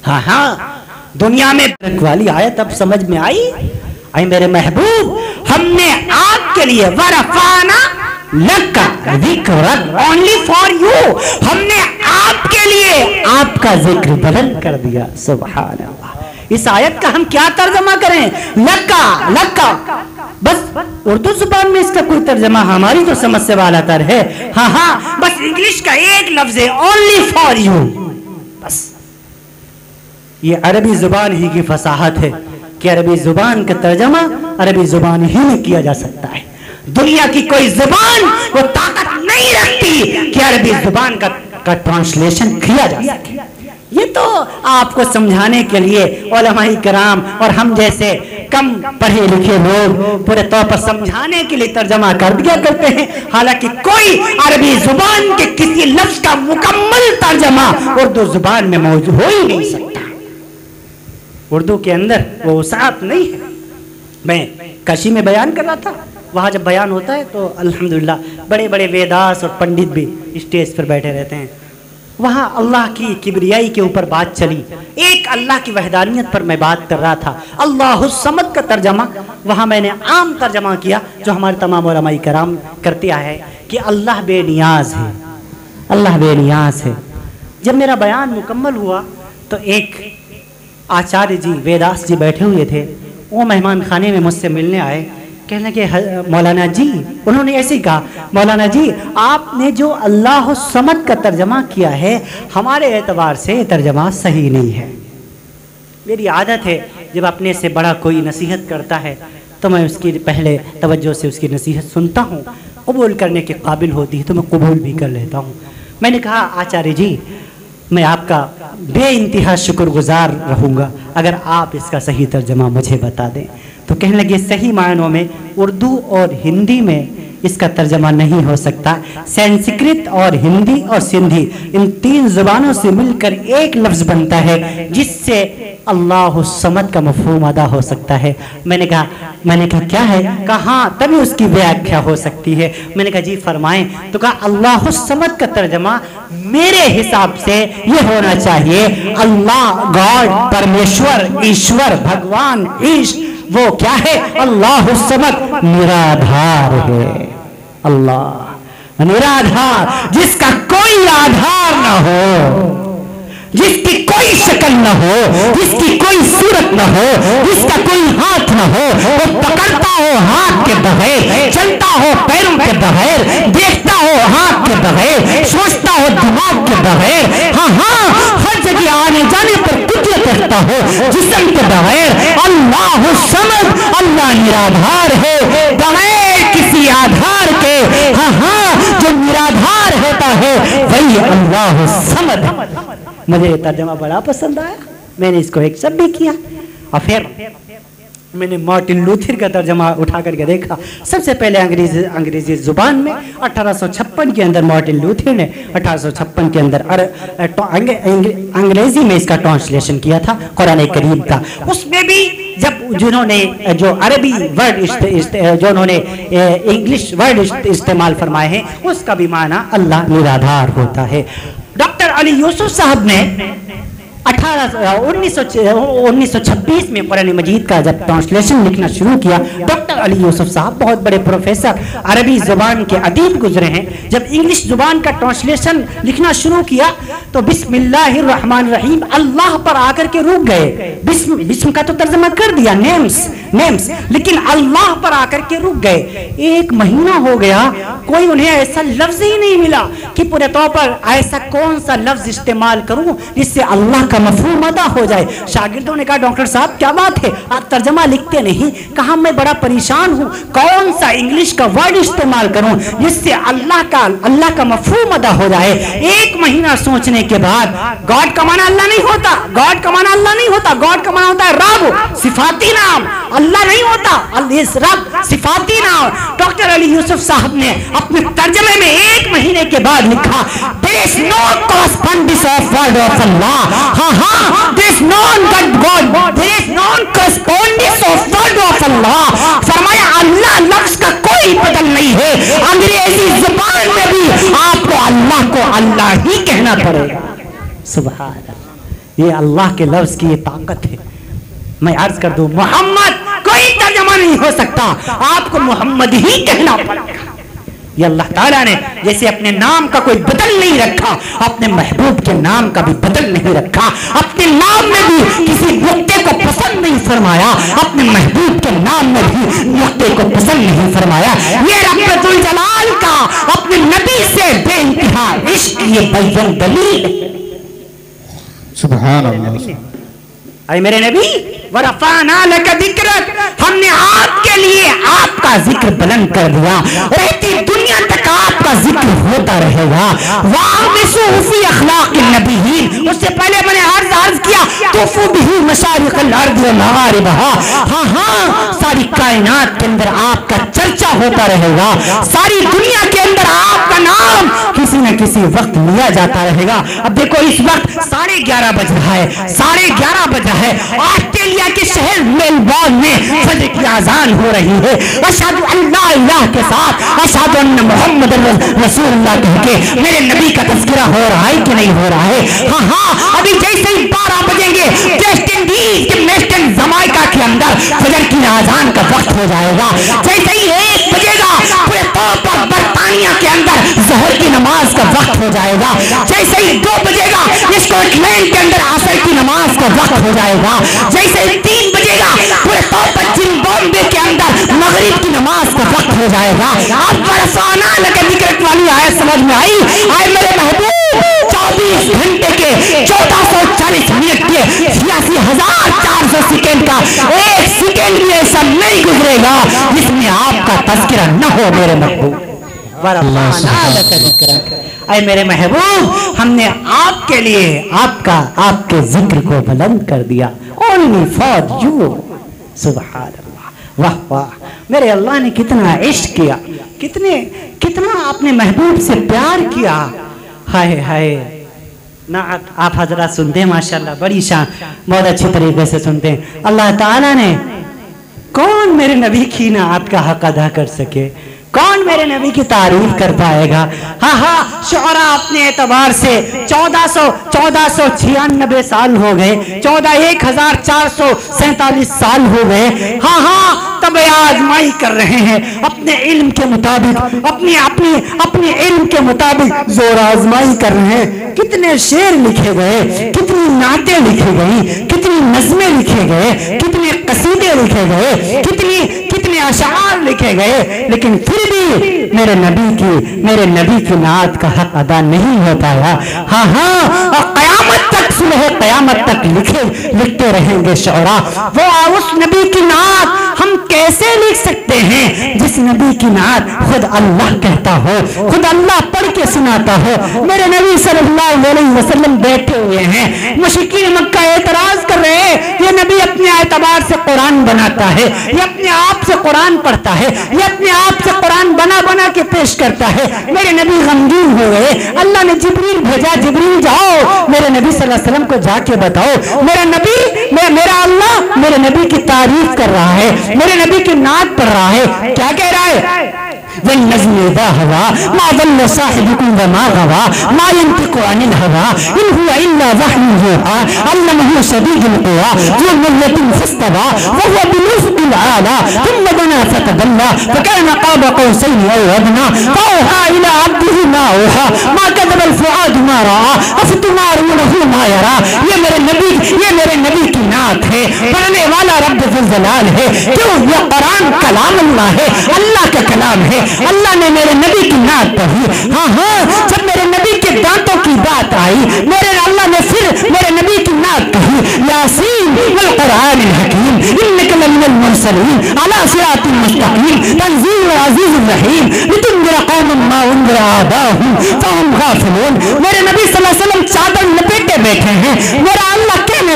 S1: हाँ हाँ दुनिया में वाली आयत अब समझ में आई। आई मेरे महबूब, हमने आपके लिए वरफाना लका जिक्रक ओनली फॉर यू, हमने आपके लिए आपका जिक्र बुलंद कर दिया। सुभान अल्लाह। इस आयत का हम क्या तर्जमा करें? लका लका, बस उर्दू जुबान में इसका कोई तर्जमा हमारी तो समझ से वाला तर है। हाँ हाँ बस इंग्लिश का एक लफ्ज है ओनली फॉर यू, बस। ये अरबी जुबान ही की फसाहत है कि अरबी जुबान का तर्जमा अरबी जुबान ही में किया जा सकता है। दुनिया की कोई जुबान वो ताकत नहीं रखती कि अरबी जुबान का ट्रांसलेशन किया जा सके। ये तो आपको समझाने के लिए उलमाए किराम और हम जैसे कम पढ़े लिखे लोग पूरे तौर पर समझाने के लिए तर्जमा कर दिया करते हैं। हालांकि कोई अरबी जुबान के किसी लफ्ज का मुकम्मल तर्जमा उर्दू जुबान में मौजूद हो ही नहीं सकता। उर्दू के अंदर वो वसाअत नहीं है। मैं कशी में बयान कर रहा था, वहाँ जब बयान होता है तो अल्हम्दुलिल्लाह बड़े बड़े वेदास और पंडित भी स्टेज पर बैठे रहते हैं। वहाँ अल्लाह की किबरियाई के ऊपर बात चली, एक अल्लाह की वहदानियत पर मैं बात कर रहा था। अल्लाहुस समद का तर्जमा वहाँ मैंने आम तर्जमा किया जो हमारे तमाम उलमाए कराम करते आए हैं कि अल्लाह बेनियाज है, अल्लाह बेनियाज है। जब मेरा बयान मुकम्मल हुआ तो एक आचार्य जी वेदास जी बैठे हुए थे, वो मेहमान खाने में मुझसे मिलने आए। कहने लगे मौलाना जी, उन्होंने ऐसे ही कहा, मौलाना जी आपने जो अल्लाह समद का तर्जमा किया है हमारे एतबार से तर्जमा सही नहीं है। मेरी आदत है जब अपने से बड़ा कोई नसीहत करता है तो मैं उसकी पहले तवज्जो से उसकी नसीहत सुनता हूँ, कबूल करने के काबिल होती है तो मैं कबूल भी कर लेता हूँ। मैंने कहा आचार्य जी मैं आपका बेइंतहा शुक्रगुजार रहूँगा अगर आप इसका सही तर्जमा मुझे बता दें। तो कहने लगे सही मायनों में उर्दू और हिंदी में इसका तर्जमा नहीं हो सकता, संस्कृत और हिंदी और सिंधी इन तीन ज़ुबानों से मिलकर एक लफ्ज़ बनता है जिससे अल्लाह समद का मफ़हूम अदा हो सकता है। मैंने कहा क्या है? कहा हाँ तभी उसकी व्याख्या हो सकती है। मैंने कहा जी फरमाएं। तो कहा अल्लाह समद का तर्जमा मेरे हिसाब से ये होना चाहिए अल्लाह गॉड, परमेश्वर, ईश्वर, भगवान, ईश वो क्या है? अल्लाह समद निराधार है। अल्लाह निराधार, जिसका कोई आधार न हो, जिसकी कोई शक्ल न हो, जिसकी कोई सूरत न हो, जिसका कोई हाथ न हो, वो पकड़ता हो हाथ के बगैर, चलता हो पैरों के बगैर, देखता हो हाथ के बगैर, सोचता हो दिमाग के बगैर, हाँ हाँ हर जगह आने जाने पर कुदरत रखता हो जिस्म के बगैर। अल्लाह समद, अल्लाह निराधार है बगैर किसी आधार के। हाँ हाँ जो निराधार होता है वही अल्लाह समद। मुझे तर्जमा बड़ा पसंद आया, मैंने इसको एक्सेप्ट भी किया। और फिर मैंने मार्टिन लूथर का तर्जमा उठा करके देखा। सबसे पहले अंग्रेजी जुबान में 1856 के अंदर मार्टिन लूथर ने 1856 के अंदर अंग्रेजी में इसका ट्रांसलेशन किया था कुरान करीम का। उसमें भी जब जिन्होंने जो अरबी वर्ड जो उन्होंने इंग्लिश वर्ड इस्तेमाल फरमाए हैं उसका भी माना अल्लाह निराधार होता है। डॉक्टर अली यूसुफ साहब ने 1926 में कुरान मजीद का जब ट्रांसलेशन लिखना शुरू किया, डॉक्टर अली यूसुफ साहब बहुत बड़े प्रोफेसर अरबी जुबान के अदीब गुजरे हैं। जब इंग्लिश जुबान का ट्रांसलेशन लिखना शुरू किया तो बिस्मिल्लाहिर्रहमानिर्रहीम अल्लाह पर आकर के रुक गए। बिस्म का तो तर्जमा कर दिया, नेम्स, लेकिन अल्लाह पर आकर के रुक गए। 1 महीना हो गया, कोई उन्हें ऐसा लफ्ज ही नहीं मिला कि पूरे तौर पर ऐसा कौन सा लफ्ज इस्तेमाल करूं जिससे अल्लाह का मफहूम अदा हो जाए। शागिर्दों ने कहा डॉक्टर साहब क्या बात है, आप तर्जमा लिखते नहीं? कहा मैं बड़ा परेशान हूं, कौन सा इंग्लिश का वर्ड इस्तेमाल करूं जिससे अल्लाह का मफहूम अदा हो जाए। 1 महीना सोचने के बाद, गॉड का माना अल्लाह नहीं होता, गॉड का माना अल्लाह नहीं होता, गॉड का माना होता है रब, सिफाती नाम, अल्लाह नहीं होता, रब सिफाती नाम। डॉक्टर अली यूसुफ साहब ने अपने तर्जमे में 1 महीने के बाद लिखा there is no correspondence of word of Allah, there is no God, there is no correspondence of word of Allah। फरमाया अल्लाह लफ्ज का कोई बदल नहीं है। अंग्रेजी जुबान में भी आपको अल्लाह को अल्लाह ही कहना पड़ेगा। सुभान अल्लाह, ये अल्लाह के लफ्ज की ये ताकत है। मैं अर्ज कर दूं मोहम्मद कोई तर्जमा नहीं हो सकता, आपको मोहम्मद ही कहना पड़ेगा। ये अल्लाह ताला ने जैसे अपने नाम का कोई बदल नहीं रखा, अपने महबूब के नाम का भी बदल नहीं रखा। अपने नाम में भी किसी नुक्ते को पसंद नहीं फरमाया, अपने महबूब के नाम में भी नुक्ते को पसंद नहीं फरमाया। ये रब्बुल जलाल का अपने नबी से बेइंतहा इश्क ये बयान दलील।
S2: सुभान अल्लाह।
S1: अरे मेरे नबी वरफ़अना लक ज़िक्रक, हमने आपके लिए आपका जिक्र बुलंद कर दिया, रहती दुनिया तक आपका जिक्र होता रहेगा। वामिसु फी अखलाक़िन नबीयीन, उससे पहले मैंने अर्ज किया तुफु बिही मशारिक़ल अर्द व मगारिबहा। हाँ सारी कायनात के अंदर आपका चर्चा होता रहेगा, सारी दुनिया के अंदर आपका आपका नाम किसी न किसी वक्त लिया जाता रहेगा। अब देखो इस वक्त 11:30 बज रहा है, 11:30 बज रहा है। ऑस्ट्रेलिया के शहर मेलबोर्न में फजर की अजान हो रही है। अशहदु अल्ला इलाहा के साथ अशहदु अन्ना मुहम्मद रसूलुल्लाह कह के मेरे नबी का तज़किरा हो रहा है कि नहीं हो रहा है? हाँ, अभी जैसे ही 12 बजेंगे वेस्ट इंडीज के वेस्टर्न जमाइका के अंदर फजर की अजान का वक्त हो जाएगा। जैसे ही 1 बजेगा पूरे तौर पर बर्तानिया के अंदर ज़हर की नमाज का वक्त हो जाएगा। जैसे ही 2 बजेगा स्कॉटलैंड के अंदर असर की नमाज का वक्त हो जाएगा। जैसे ही 3 बजेगा पूरे तौर पर जिम्बाब्वे के अंदर मगरिब की नमाज का वक्त हो जाएगा। अब बरसाना लगे दिक्कत वाली आयत समझ में आई? आए मेरे महबूब 24 घंटे के 1440 मिनट के 86,400 सेकेंड का 1 सेकेंड भी ऐसा नहीं गुजरेगा जिसमें आपका तज़किरा न हो मेरे महबूब। अरे मेरे महबूब, हमने आपके लिए आपके जिक्र को बुलंद कर दिया। Only for you. सुभान अल्लाह, वाह वाह। मेरे अल्लाह ने कितना इश्क किया, कितना आपने महबूब से प्यार किया। हाय हाय ना आप हजरत सुनते हैं माशाल्लाह, बड़ी शान, बहुत अच्छी तरीके से सुनते हैं। अल्लाह ताला ने कौन मेरे नबी की नात का हक अदा कर सके? कौन मेरे नबी की तारीफ कर पाएगा? हाँ, शुअरा अपने एतबार से 1496 साल हो गए, 1447 साल हो गए। हाँ, तब आजमाई कर रहे हैं अपने इल्म के मुताबिक, अपने इल्म के मुताबिक जोर आजमाई कर रहे हैं। कितने शेर लिखे गए, कितनी नातें लिखी गई, कितनी नज़में लिखे गए, कितने कसीदे लिखे गए, कितने अशार लिखे गए, लेकिन फिर भी मेरे नबी की नात का हक अदा नहीं हो पाया। हाँ, और क़यामत तक सुनो, क़यामत तक लिखते रहेंगे शुअरा। वो उस नबी की नात हम कैसे लिख सकते हैं जिस नबी की नात खुद अल्लाह कहता हो, खुद अल्लाह पढ़ के सुनाता हो। मेरे नबी सल्लल्लाहु अलैहि वसल्लम बैठे हुए हैं, मुशरिकीन मक्का एतराज कर रहे हैं, ये नबी अपने एतबार से कुरान बनाता है, ये अपने आप से कुरान पढ़ता है, ये अपने आप से कुरान बना के पेश करता है। मेरे नबी गमगीन हो गए। अल्लाह ने जिब्रील भेजा, जिब्रील जाओ मेरे नबी सल्लल्लाहु अलैहि वसल्लम को जाके बताओ मेरा अल्लाह मेरे नबी की तारीफ कर रहा है, मेरे नबी की नात पढ़ रहा है। क्या कह रहा है? वन्नज़्मि इज़ा हवा मा ज़ल्ल साहिबुकुम व मा गवा मा यंतिक़ु अनिल हवा इन हुवा इल्ला वह्युन यूहा अल्लमहु शदीदुल क़ुवा ज़ू मिर्रतिन फस्तवा व हुवा बिल-उफ़क़िल आला थुम्मा दना फ़तदल्ला फ़कान क़ाब क़ौसैनि अव अदना फ़अवहा इला अब्दिहि मा औहा मा कज़बल फ़ुआदु मा रआ अफ़तुमारूनहु मा यरा। ये मेरे नबी की नात है, पढ़ने वाला रब्ब ज़ुल जलाल है। क्यों? ये कुरान कलाम अल्लाह है, अल्लाह का कलाम है। अल्लाह ने मेरे नबी की नात पढ़ी। हाँ, जब मेरे नबी के दांतों की बात आई, अल्लाह ने फिर मेरे नबी की नात कही। यासीन वल कुरानिल हकीम इन्नका लमिनल मुरसलीन अला सिरातिन मुस्तकीम तंजीलुल अज़ीज़िर रहीम लितुंज़िरा कौमन मा उन्ज़िरा आबाहुम फहुम गाफिलून। मेरे नबी सल्लल्लाहु अलैहि वसल्लम चादर लपेटे बैठे हैं। मेरा अल्लाह कहने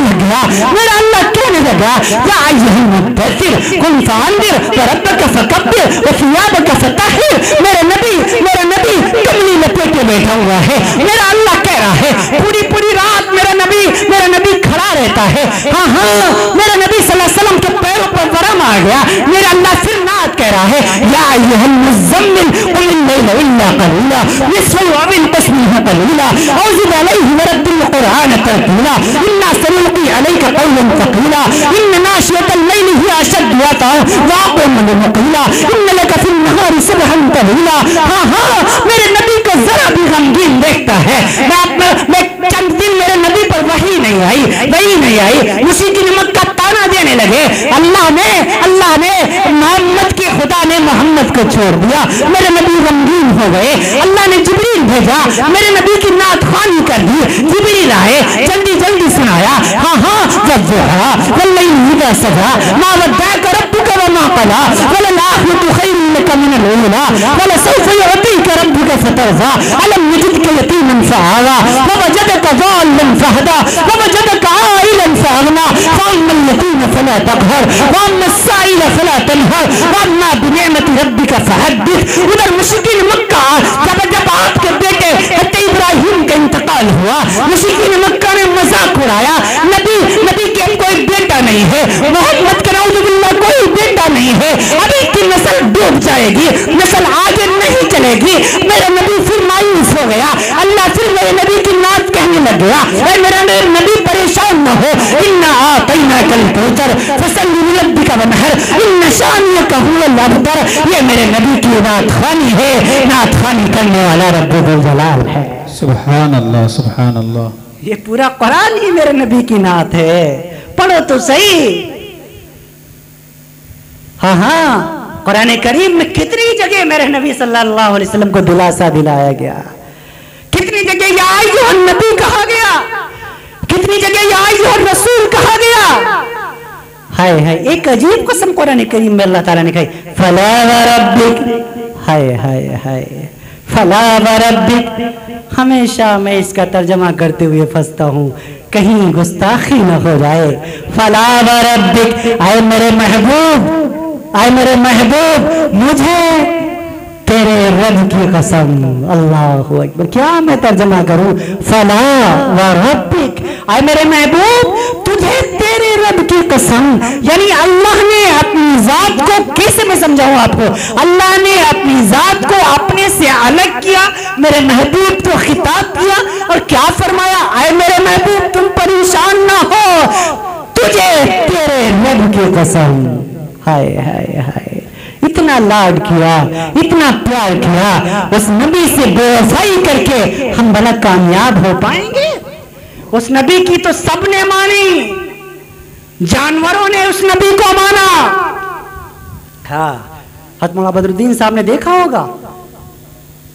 S1: लगा या अय्युहल मुद्दस्सिर कुम फअंज़िर व रब्बका फकब्बिर व सियाबका फतहिर। मेरे नबी कमली लपेटे बैठा हुआ है। मेरा अल्लाह कह रहा है पूरी रात मेरा नबी खड़ा रहता है। हाँ, मेरे नबी सल्लल्लाहु अलैहि वसल्लम के पैरों पर वरम आ गया। मेरा अल्लाह फिर नात कह रहा है या अय्युहल मुज़्ज़म्मिल कुल लैला इल्ला क़लीला निस्फ़हु अव इंक़ुस मिन्हु क़लीला औ ज़िद अलैहि वरत्तिल क़ुरआन तरतीला इन्ना सनुल्क़ी अलैका क़ौलन थक़ीला इन्न नाशियतल लैलि हिय अशद्दु वतअन व अक़वम क़ीला इन्न लका फ़िन नहारि सबहन तवीला। हाँ, मेरे नबी को जरा भी गमगीन देखता है। मैं चंद दिन मेरे नबी पर वही नहीं आई। मुशरिकीन मक्का ताना देने लगे, अल्लाह ने मोहम्मद के खुदा ने मोहम्मद को छोड़ दिया। मेरे नबी गमगीन हो गए। अल्लाह ने जिब्रील भेजा, मेरे नबी की नात ख़्वानी कर दी। जिब्रील आए, जल्दी सुनाया। हाँ, वज़्ज़ुहा वल्लैलि इज़ा सजा मा वद्दअका रब्बुका व मा क़ला वलल आखिरतु ख़ैरुन लका मिनल ऊला वलसौफ़ युअतीका रब्बुका फतर्ज़ा अलम यजिदका यतीमन फ़आवा व वजदका ज़ाल्लन फ़हदा व वजदका आइलन फ़अग़ना फ़अम्मल यतीम फ़ला तक़हर व अम्मस साइल फ़ला तनहर व अम्मा बिनिअमति रब्बिका फ़हद्दिस। उधर मुशरिकीन मक्का जब इंतकाल हुआ, मुशरिकीन मक्का ने मजाक उड़ाया, नबी के कोई बेटा नहीं है, मोहम्मद के नाउजुबिल्लाह कोई बेटा नहीं है, अभी की नस्ल डूब जाएगी, नस्ल आगे नहीं चलेगी। मेरा नबी फिर मायूस हो गया, अल्लाह फिर मेरे नबी की नात कहने लग गया, मेरा नबी परेशान न हो, इन्ना आतैनाकल कौसर फसल्लि लिरब्बिका वनहर इन्न शानियका हुवल अबतर। ये मेरे नबी की नात ख़्वानी है, नात ख़्वानी करने वाला रब्बुल जलाल है।
S2: सुभान अल्लाह, सुभान अल्लाह।
S1: ये पूरा कुरान ही मेरे नबी की नात है, पढ़ो तो सही। हाँ हाँ, कुरान करीम में कितनी जगह मेरे नबी सल्लल्लाहु अलैहि वसल्लम को दिलासा दिलाया गया, कितनी जगह या अय्युहन नबी कहा गया, कितनी जगह या अय्युहर रसूल कहा गया। हाय हाय, एक अजीब कसम कुरान करीम में अल्लाह ताला ने कही, फला व रब्बिक, हाय हाय हाय, फला व रब्बिक। हमेशा मैं इसका तर्जमा करते हुए फंसता हूँ, कहीं गुस्ताखी न हो जाए। फला व रब्बिक, आए मेरे महबूब, आए मेरे महबूब, मुझे तेरे रब की कसम। अल्लाहु अकबर, क्या मैं तर्जमा करूं? फला व रब्बिक, आए मेरे महबूब, तुझे तेरे रब की कसम। यानी अल्लाह ने अपनी जात को, कैसे मैं समझाऊं आपको, अल्लाह ने अपनी जात को अपने से अलग किया, मेरे महबूब को खिताब किया और क्या फरमाया, आए मेरे महबूब तुम परेशान ना हो, तुझे तेरे रब की कसम। हाय हाय हाय, इतना लाड किया, इतना प्यार किया, उस नबी से बेवफाई करके हम भला कामयाब हो पाएंगे? उस नबी की तो सबने मानी, जानवरों ने उस नबी को माना। हाँ, हज़रत मौलाना बदरुद्दीन साहब ने देखा होगा,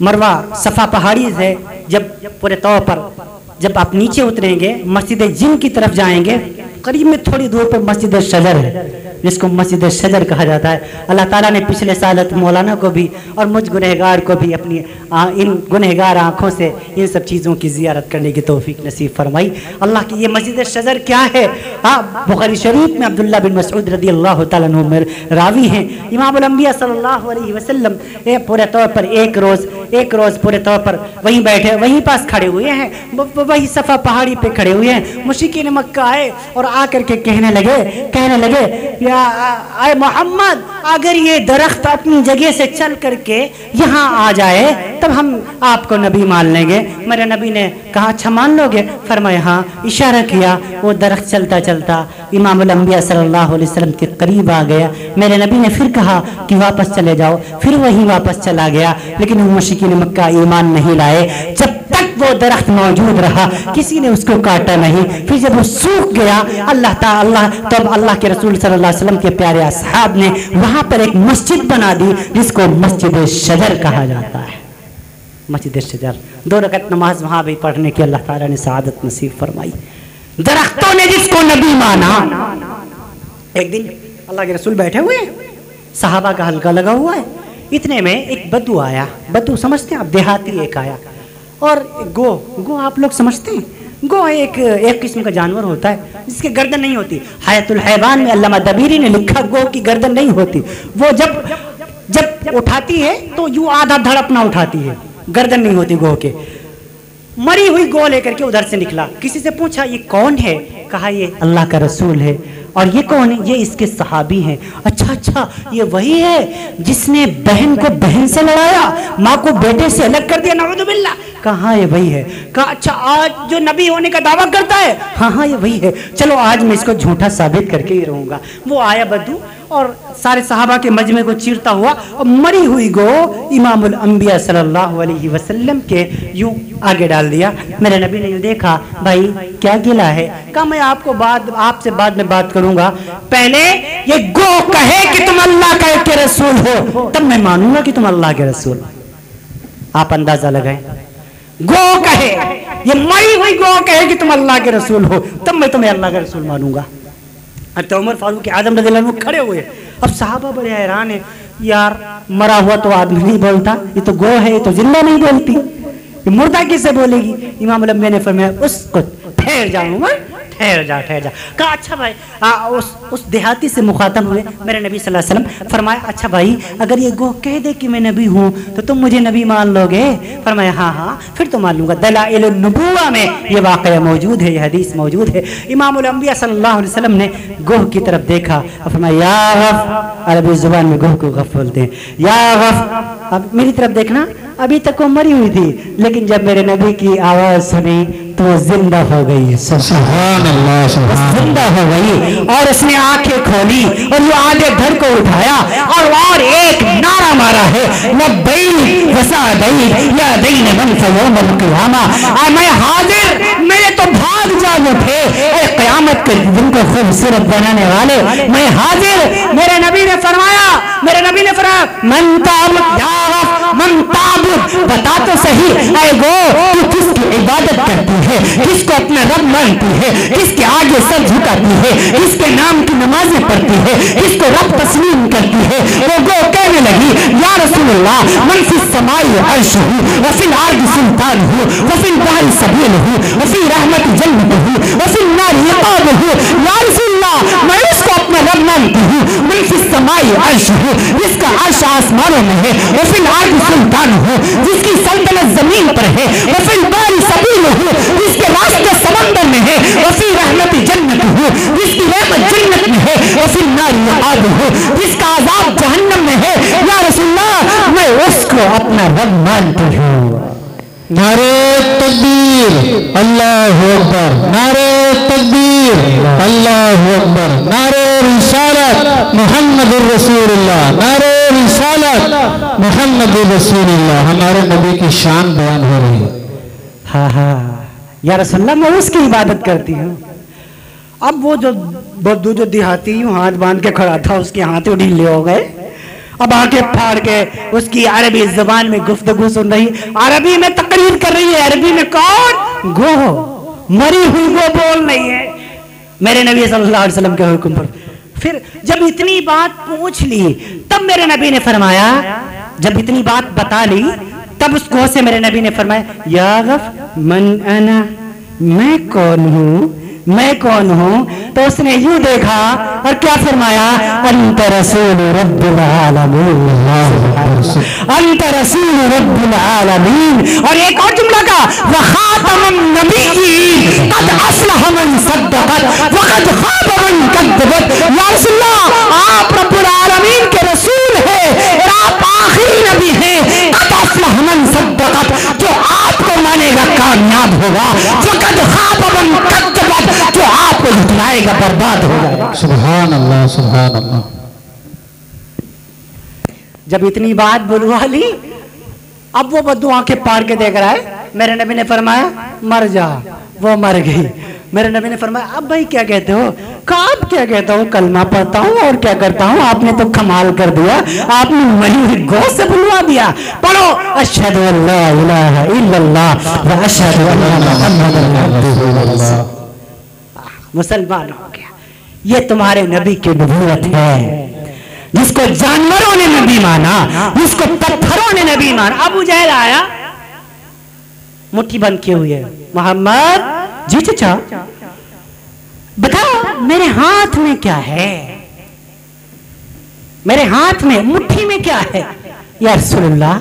S1: मरवा सफा पहाड़ी से जब पूरे तौर पर जब आप नीचे उतरेंगे, मस्जिद जिन की तरफ जाएंगे, करीब में थोड़ी दूर पर मस्जिद शजर है, जिसको मस्जिद शजर कहा जाता है। अल्लाह ताला ने पिछले साल मौलाना को भी और मुझ गुनहगार को भी अपनी इन गुनहगार आँखों से इन सब चीज़ों की ज़ियारत करने की तौफीक नसीब फरमाई। अल्लाह की ये मस्जिद शजर क्या है? हाँ, बुखारी शरीफ में अब्दुल्ला बिन मसऊद रदी अल्लाह तआला अन्हु में रावी हैं, इमामुल अंबिया सल्लल्लाहु अलैहि वसल्लम पूरे तौर पर एक रोज़ पूरे तौर पर वहीं बैठे, वहीं पास खड़े हुए हैं, वही सफ़ा पहाड़ी पे खड़े हुए हैं। मुशरिकीन मक्का आए और आकर के कहने लगे आए मोहम्मद, अगर ये दरख्त अपनी जगह से चल करके यहाँ आ जाए तब हम आपको नबी मान लेंगे। मेरे नबी ने कहा अच्छा मान लोगे? फरमाया हाँ। इशारा किया, वो दरख्त चलता चलता इमामुल अंबिया सल्लल्लाहु अलैहि वसल्लम के करीब आ गया। मेरे नबी ने फिर कहा कि वापस चले जाओ, फिर वहीं वापस चला गया, लेकिन वो मुशरिकीन मक्का ईमान नहीं लाए। जब तक वो दरख्त मौजूद रहा, किसी ने उसको काटा नहीं। फिर जब वो सूख गया, तब अल्लाह के रसूल सल्लल्लाहु अलैहि वसल्लम के प्यारे असहाब ने वहां पर एक मस्जिद बना दी, जिसको मस्जिद शजर कहा जाता है। मस्जिद शजर, 2 रकात नमाज वहां भी पढ़ने की अल्लाह ताला ने सआदत नसीब फरमाई। दरख्तों ने जिसको नबी माना। एक दिन अल्लाह के रसूल बैठे हुए, सहाबा का हल्का लगा हुआ है, इतने में एक बद्दू आया। बद्दू समझते हैं आप? देहाती एक आया। और गो आप लोग समझते हैं? गो एक किस्म का जानवर होता है जिसकी गर्दन नहीं होती। हयातुल हैवान में अल्लामा दबीरी ने लिखा, गो की गर्दन नहीं होती। वो जब उठाती है तो यूं आधा धड़ अपना उठाती है, गर्दन नहीं होती गो के। मरी हुई गो लेकर के उधर से निकला। किसी से पूछा ये कौन है? कहा ये अल्लाह का रसूल है। और ये कौन है? ये इसके सहाबी हैं। अच्छा, ये वही है जिसने बहन को बहन से लड़ाया, माँ को बेटे से अलग कर दिया, नऊजुबिल्लाह। कहा ये वही है। कहा अच्छा, आज जो नबी होने का दावा करता है? हाँ ये वही है। चलो आज मैं इसको झूठा साबित करके ही रहूंगा। वो आया बद्दू और सारे सहाबा के मजमे को चीरता हुआ और मरी हुई गो इमामुल अंबिया सल्लल्लाहु अलैहि वसल्लम के यूं आगे डाल दिया। मेरे नबी ने यूं देखा, भाई क्या गिला है? कहा मैं आपसे बाद में बात करूंगा, पहले ये गो कहे कि तुम अल्लाह के रसूल हो, तब मैं मानूंगा कि तुम अल्लाह के रसूल। आप अंदाजा लगाएं, गो कहे, ये मरी हुई गो कहे कि तुम अल्लाह के रसूल हो, तब मैं तुम्हें अल्लाह के रसूल मानूंगा। तो उमर फारूक आजम रज़ियल्लाहु अन्हु खड़े हुए। अब साहबा बड़े हैरान है, यार मरा हुआ तो आदमी नहीं बोलता, ये तो गो है, ये तो जिंदा नहीं बोलती, ये मुर्दा किससे बोलेगी? इमाम अल-अंबिया ने फरमाया उसको ठहर जाऊंगा, ठहर जा ठहर जा। कहा अच्छा भाई, उस देहाती से मुखातब हुए मेरे नबी सल्लल्लाहु अलैहि वसल्लम। फरमाया अच्छा भाई, अगर ये गोह कह दे कि मैं नबी हूँ तो तुम मुझे नबी मान लोगे? फरमाया हाँ हाँ फिर तो मान लूंगा। दलाइल नबुव्वा में ये वाक़या मौजूद है, ये हदीस मौजूद है। इमामुल अंबिया सल्लल्लाहु अलैहि वसल्लम ने गोह की तरफ देखा और फरमाया या गफ, अरबी जुबान में गोह को गफ बोलते हैं, या गफ, अब मेरी तरफ देखना। अभी तक वो मरी हुई थी, लेकिन जब मेरे नबी की आवाज सुनी तो वो जिंदा हो गई। सुभान अल्लाह, जिंदा हो गई और उसने आंखें खोली और वो आगे धड़ को उठाया और एक नारा मारा है, लब्बैक वसअदैक या दैन मन फयौमल क़ियामा। मैं हाजिर, मेरे तो भाग जाग उठे क़यामत के दिन को खूबसूरत बनाने वाले, मैं हाजिर। मेरे नबी ने फरमाया मन ताबुद या रब मन ताबुद, बता तो सही ऐ गो तू किसकी इबादत करती है, किसको अपना रब मानती है, किसके आगे सर झुकाती है, किसके नाम की नमाजें पढ़ती है, किसको रब तस्लीम करती है। वो गो कहने लगी या रसूलुल्लाह मन फिस समाई अर्शहु व फिल अर्दि सुल्तानुहु व फिल बहरि सबीलहु व फी रहमति जन्नतहु व फिल नारि इक़ाबहु। या रसूलुल्लाह मैं उसको अपना रब मानती हूँ। मन फिस समाई अर्शहु, जिसका अर्श आसमानों में है, व फिल अर्दि सुल्तानुहु, जिसकी सल्तनत जमीन पर है, व फिल बहरि सबीलहु, जिसके रास्ते समंदर में है, व फी रहमति जन्नतहु, जिसकी रहमत जन्नत में है, व फिल नारि इक़ाबहु, जिसका अज़ाब जहन्नम में है। या रसूलल्लाह मैं उसको अपना रब मानती हूँ।
S2: नारे तकबीर, अल्लाहु अकबर, नारे तकबीर, अल्लाहु अकबर, नारे रिसालत मुहम्मदुर रसूलुल्लाह, नारे रिसालत मुहम्मदुर रसूलुल्लाह। हमारे नबी की शान बयान हो रही है।
S1: हाँ हाँ या रसूलल्लाह मैं उसकी इबादत करती हूँ। अब वो जो बद्दू जो देहाती यूं हाथ बांध के खड़ा था, उसके हाथ ढीले हो गए। अब आके फाड़ के उसकी अरबी जुबान में गुफ्तगू सुन रही, अरबी में तकरीर कर रही है। अरबी में कौन? गो, मरी हुई गो बोल रही है मेरे नबी सल्लल्लाहु अलैहि वसल्लम के हुक्म पर। फिर जब इतनी बात पूछ ली तब मेरे नबी ने फरमाया, जब इतनी बात बता ली तब उस गो से मेरे नबी ने फरमाया या गफ मन अना, मैं कौन हूँ, मैं कौन हूँ? तो उसने यूं देखा और क्या फरमाया, अंत रसूल रब्बुल आलमीन, अंत रसूल रब्बुल आलमीन। और एक और जुमला का व खातमुन नबिय्यीन कद अफ्लह मन सद्दक़त व कद खाब मन कज़्ज़बत। या रसूलल्लाह आप रब्बुल आलमीन के रसूल हैं और आप आखिरी नबी हैं। कद अफ्लह मन सद्दक़त, जो आपको मानेगा कामयाब होगा, जो कद खाब मन कज़्ज़बत, जो आपको झुठलाएगा बर्बाद हो जाएगा।
S2: सुभान अल्लाह, सुभान अल्लाह।
S1: जब इतनी बात बुलवा ली, अब वो बद्दू आंखें फाड़ के देख रहा है। मेरे नबी ने फरमाया मर जा, वो मर गई। मेरे नबी ने फरमाया अब भाई क्या कहते हो? कब क्या कहता हूँ, कलमा पढ़ता हूँ और क्या करता हूँ। आपने तो कमाल कर दिया, आपने मरी हुई गौ से बुलवा दिया। पढ़ो अशहदु अल्ला इलाहा इल्लल्लाह व अशहदु अन्ना मुहम्मदन अब्दुहु व रसूलुहु। मुसलमान हो गया। ये तुम्हारे नबी की नबूवत है, जिसको जानवरों ने नबी माना, जिसको पत्थरों ने नबी माना। अबू जहल आया मुट्ठी बंद किए हुए, मोहम्मद जी चाचा बताओ मेरे हाथ में क्या है, मेरे हाथ में मुट्ठी में क्या है? या रसूलल्लाह,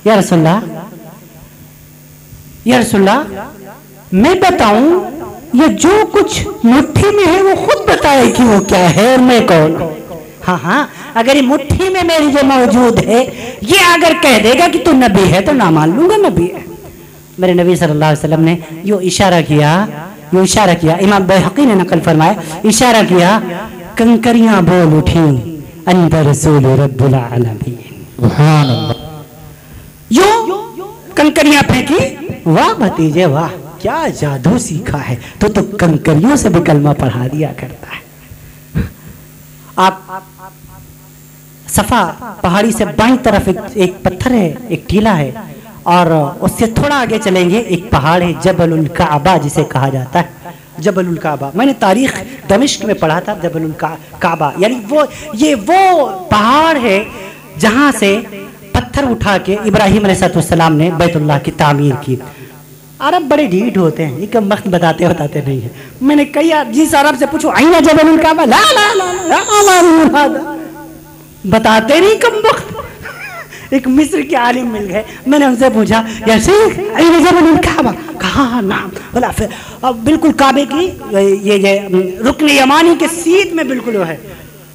S1: या रसूलल्लाह, या रसूलल्लाह मैं बताऊं ये जो कुछ मुट्ठी में है वो खुद बताए कि वो क्या है और मैं कौन हूं। हाँ हाँ अगर ये मुट्ठी में मेरी जो मौजूद है ये अगर कह देगा कि तू नबी है तो ना मान लूंगा नबी है। मेरे नबी सल्लल्लाहु अलैहि वसल्लम ने यो इशारा किया, यो इशारा किया, इमाम बैहक़ी ने नकल फरमाया, इशारा किया, कंकरियां बोल उठी अंदर रसूल रब्बुल आलमीन।
S2: सुभान अल्लाह।
S1: यो कंकरियां फेंकी, वाह भतीजे वाह, क्या जादू सीखा है, तो कंकरियों से भी कलमा पढ़ा दिया करता है। आप सफा पहाड़ी से बाईं तरफ एक पत्थर है, एक टीला है, और उससे थोड़ा आगे चलेंगे एक पहाड़ है जबलुल काबा जिसे कहा जाता है। जबलुल काबा मैंने तारीख दमिश्क में पढ़ा था। जबलुल काबा यानी वो पहाड़ है जहां से पत्थर उठा के इब्राहिम अलैहिस्सलाम ने बैतुल्लाह की तामीर की। अरब बड़े ढीठ होते हैं, एक वक्त बताते नहीं है। मैंने कई जिस अरब से पूछो आईना जबल काबा, ला ला ला ला बताते नहीं कम वक्त। एक मिस्र के आलिम मिल गए, मैंने उनसे पूछा या शेख आईना जबल काबा, कहा नाम बोला। फिर अब बिल्कुल काबे की ये रुकन यमानी के सीध में बिल्कुल वो है।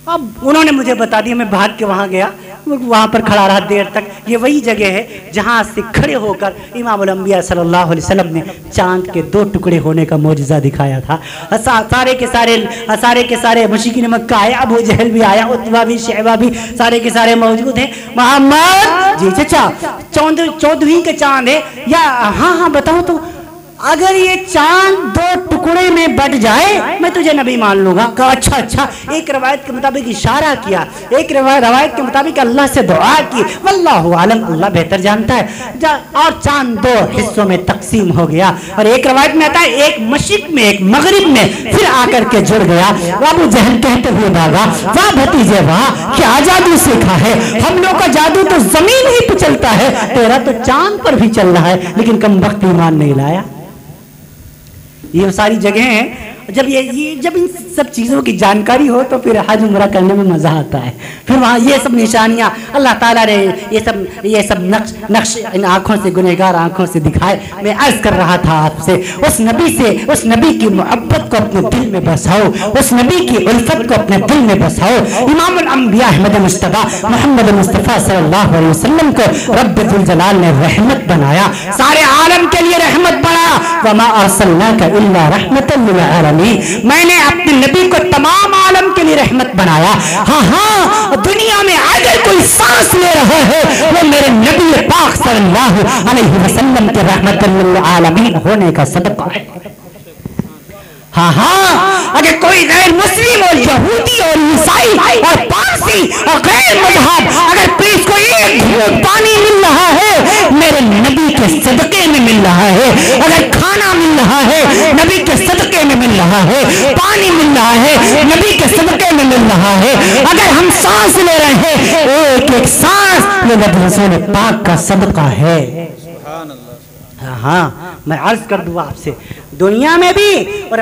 S1: अब उन्होंने मुझे बता दिया, मैं भाग के वहाँ गया, वहाँ पर खड़ा रहा देर तक। ये वही जगह है जहाँ से खड़े होकर इमामुल अंबिया सल्लल्लाहु अलैहि वसल्लम ने चांद के 2 टुकड़े होने का मौजज़ा दिखाया था। सारे के सारे मुशरिकीन मक्का आए, अबू जहल भी आया, उतबा भी, शैबा भी, सारे के सारे मौजूद हैं। मोहम्मद जी चाचा 14वीं के चांद है या? हाँ बताओ तो। अगर ये चांद 2 टुकड़े में बट जाए मैं तुझे नबी मान लूंगा। कहा अच्छा। एक रवायत के मुताबिक इशारा किया, एक रवायत के मुताबिक अल्लाह से दुआ की, वल्लाहु आलम, अल्लाह बेहतर जानता है। और चांद 2 हिस्सों में तकसीम हो गया। और एक रवायत में आता है एक मशरिक में एक मगरिब में फिर आकर के जुड़ गया। अबू जहल कहते हुए भागा, वाह भतीजे वाह, क्या जादू सीखा है। हम लोग का जादू तो जमीन ही पे चलता है, तेरा तो चांद पर भी चल रहा है, लेकिन कम वक्त ईमान नहीं लाया। ये सारी जगह हैं। जब जब इन सब चीज़ों की जानकारी हो तो फिर हज उम्रा करने में मज़ा आता है। फिर वहाँ ये सब निशानियाँ अल्लाह ताला ने ये सब नक्श इन आँखों से, गुनहगार आँखों से दिखाए। मैं अर्ज़ कर रहा था आपसे, उस नबी की मोहब्बत को अपने दिल में बसाओ, उस नबी की उल्फत को अपने दिल में बसाओ। इमामुल अंबिया अहमद मुस्तफ़ा मोहम्मद मुस्तफ़ा सल्लल्लाहु अलैहि वसल्लम को रब्बुल जलाल ने रहमत बनाया, सारे आलम के लिए रहमत बनाया। वमा अर्सलनाका इल्ला रहमतन लिल आलमीन, मैंने अपने नबी को तमाम आलम के लिए रहमत बनाया। हाँ, दुनिया में अगर कोई सांस ले रहा है वो मेरे नबी पाक सल्लल्लाहु अलैहि वसल्लम के रहमतन लिल आलमीन होने का सदका है। हाँ, अगर कोई गैर मुस्लिम और यहूदी और ईसाई और पारसी और गैर मजहब अगर इसको एक घूंट पानी मिल रहा है मेरे नबी के सदके में मिल रहा है, अगर खाना मिल रहा है नबी के सदके में मिल रहा है, पानी मिल रहा है नबी के सदके में मिल रहा है, अगर हम सांस ले रहे हैं एक सांस ये नबी रसूल पाक का सदका है। हाँ, मैं अर्ज कर दूं आपसे, दुनिया में भी और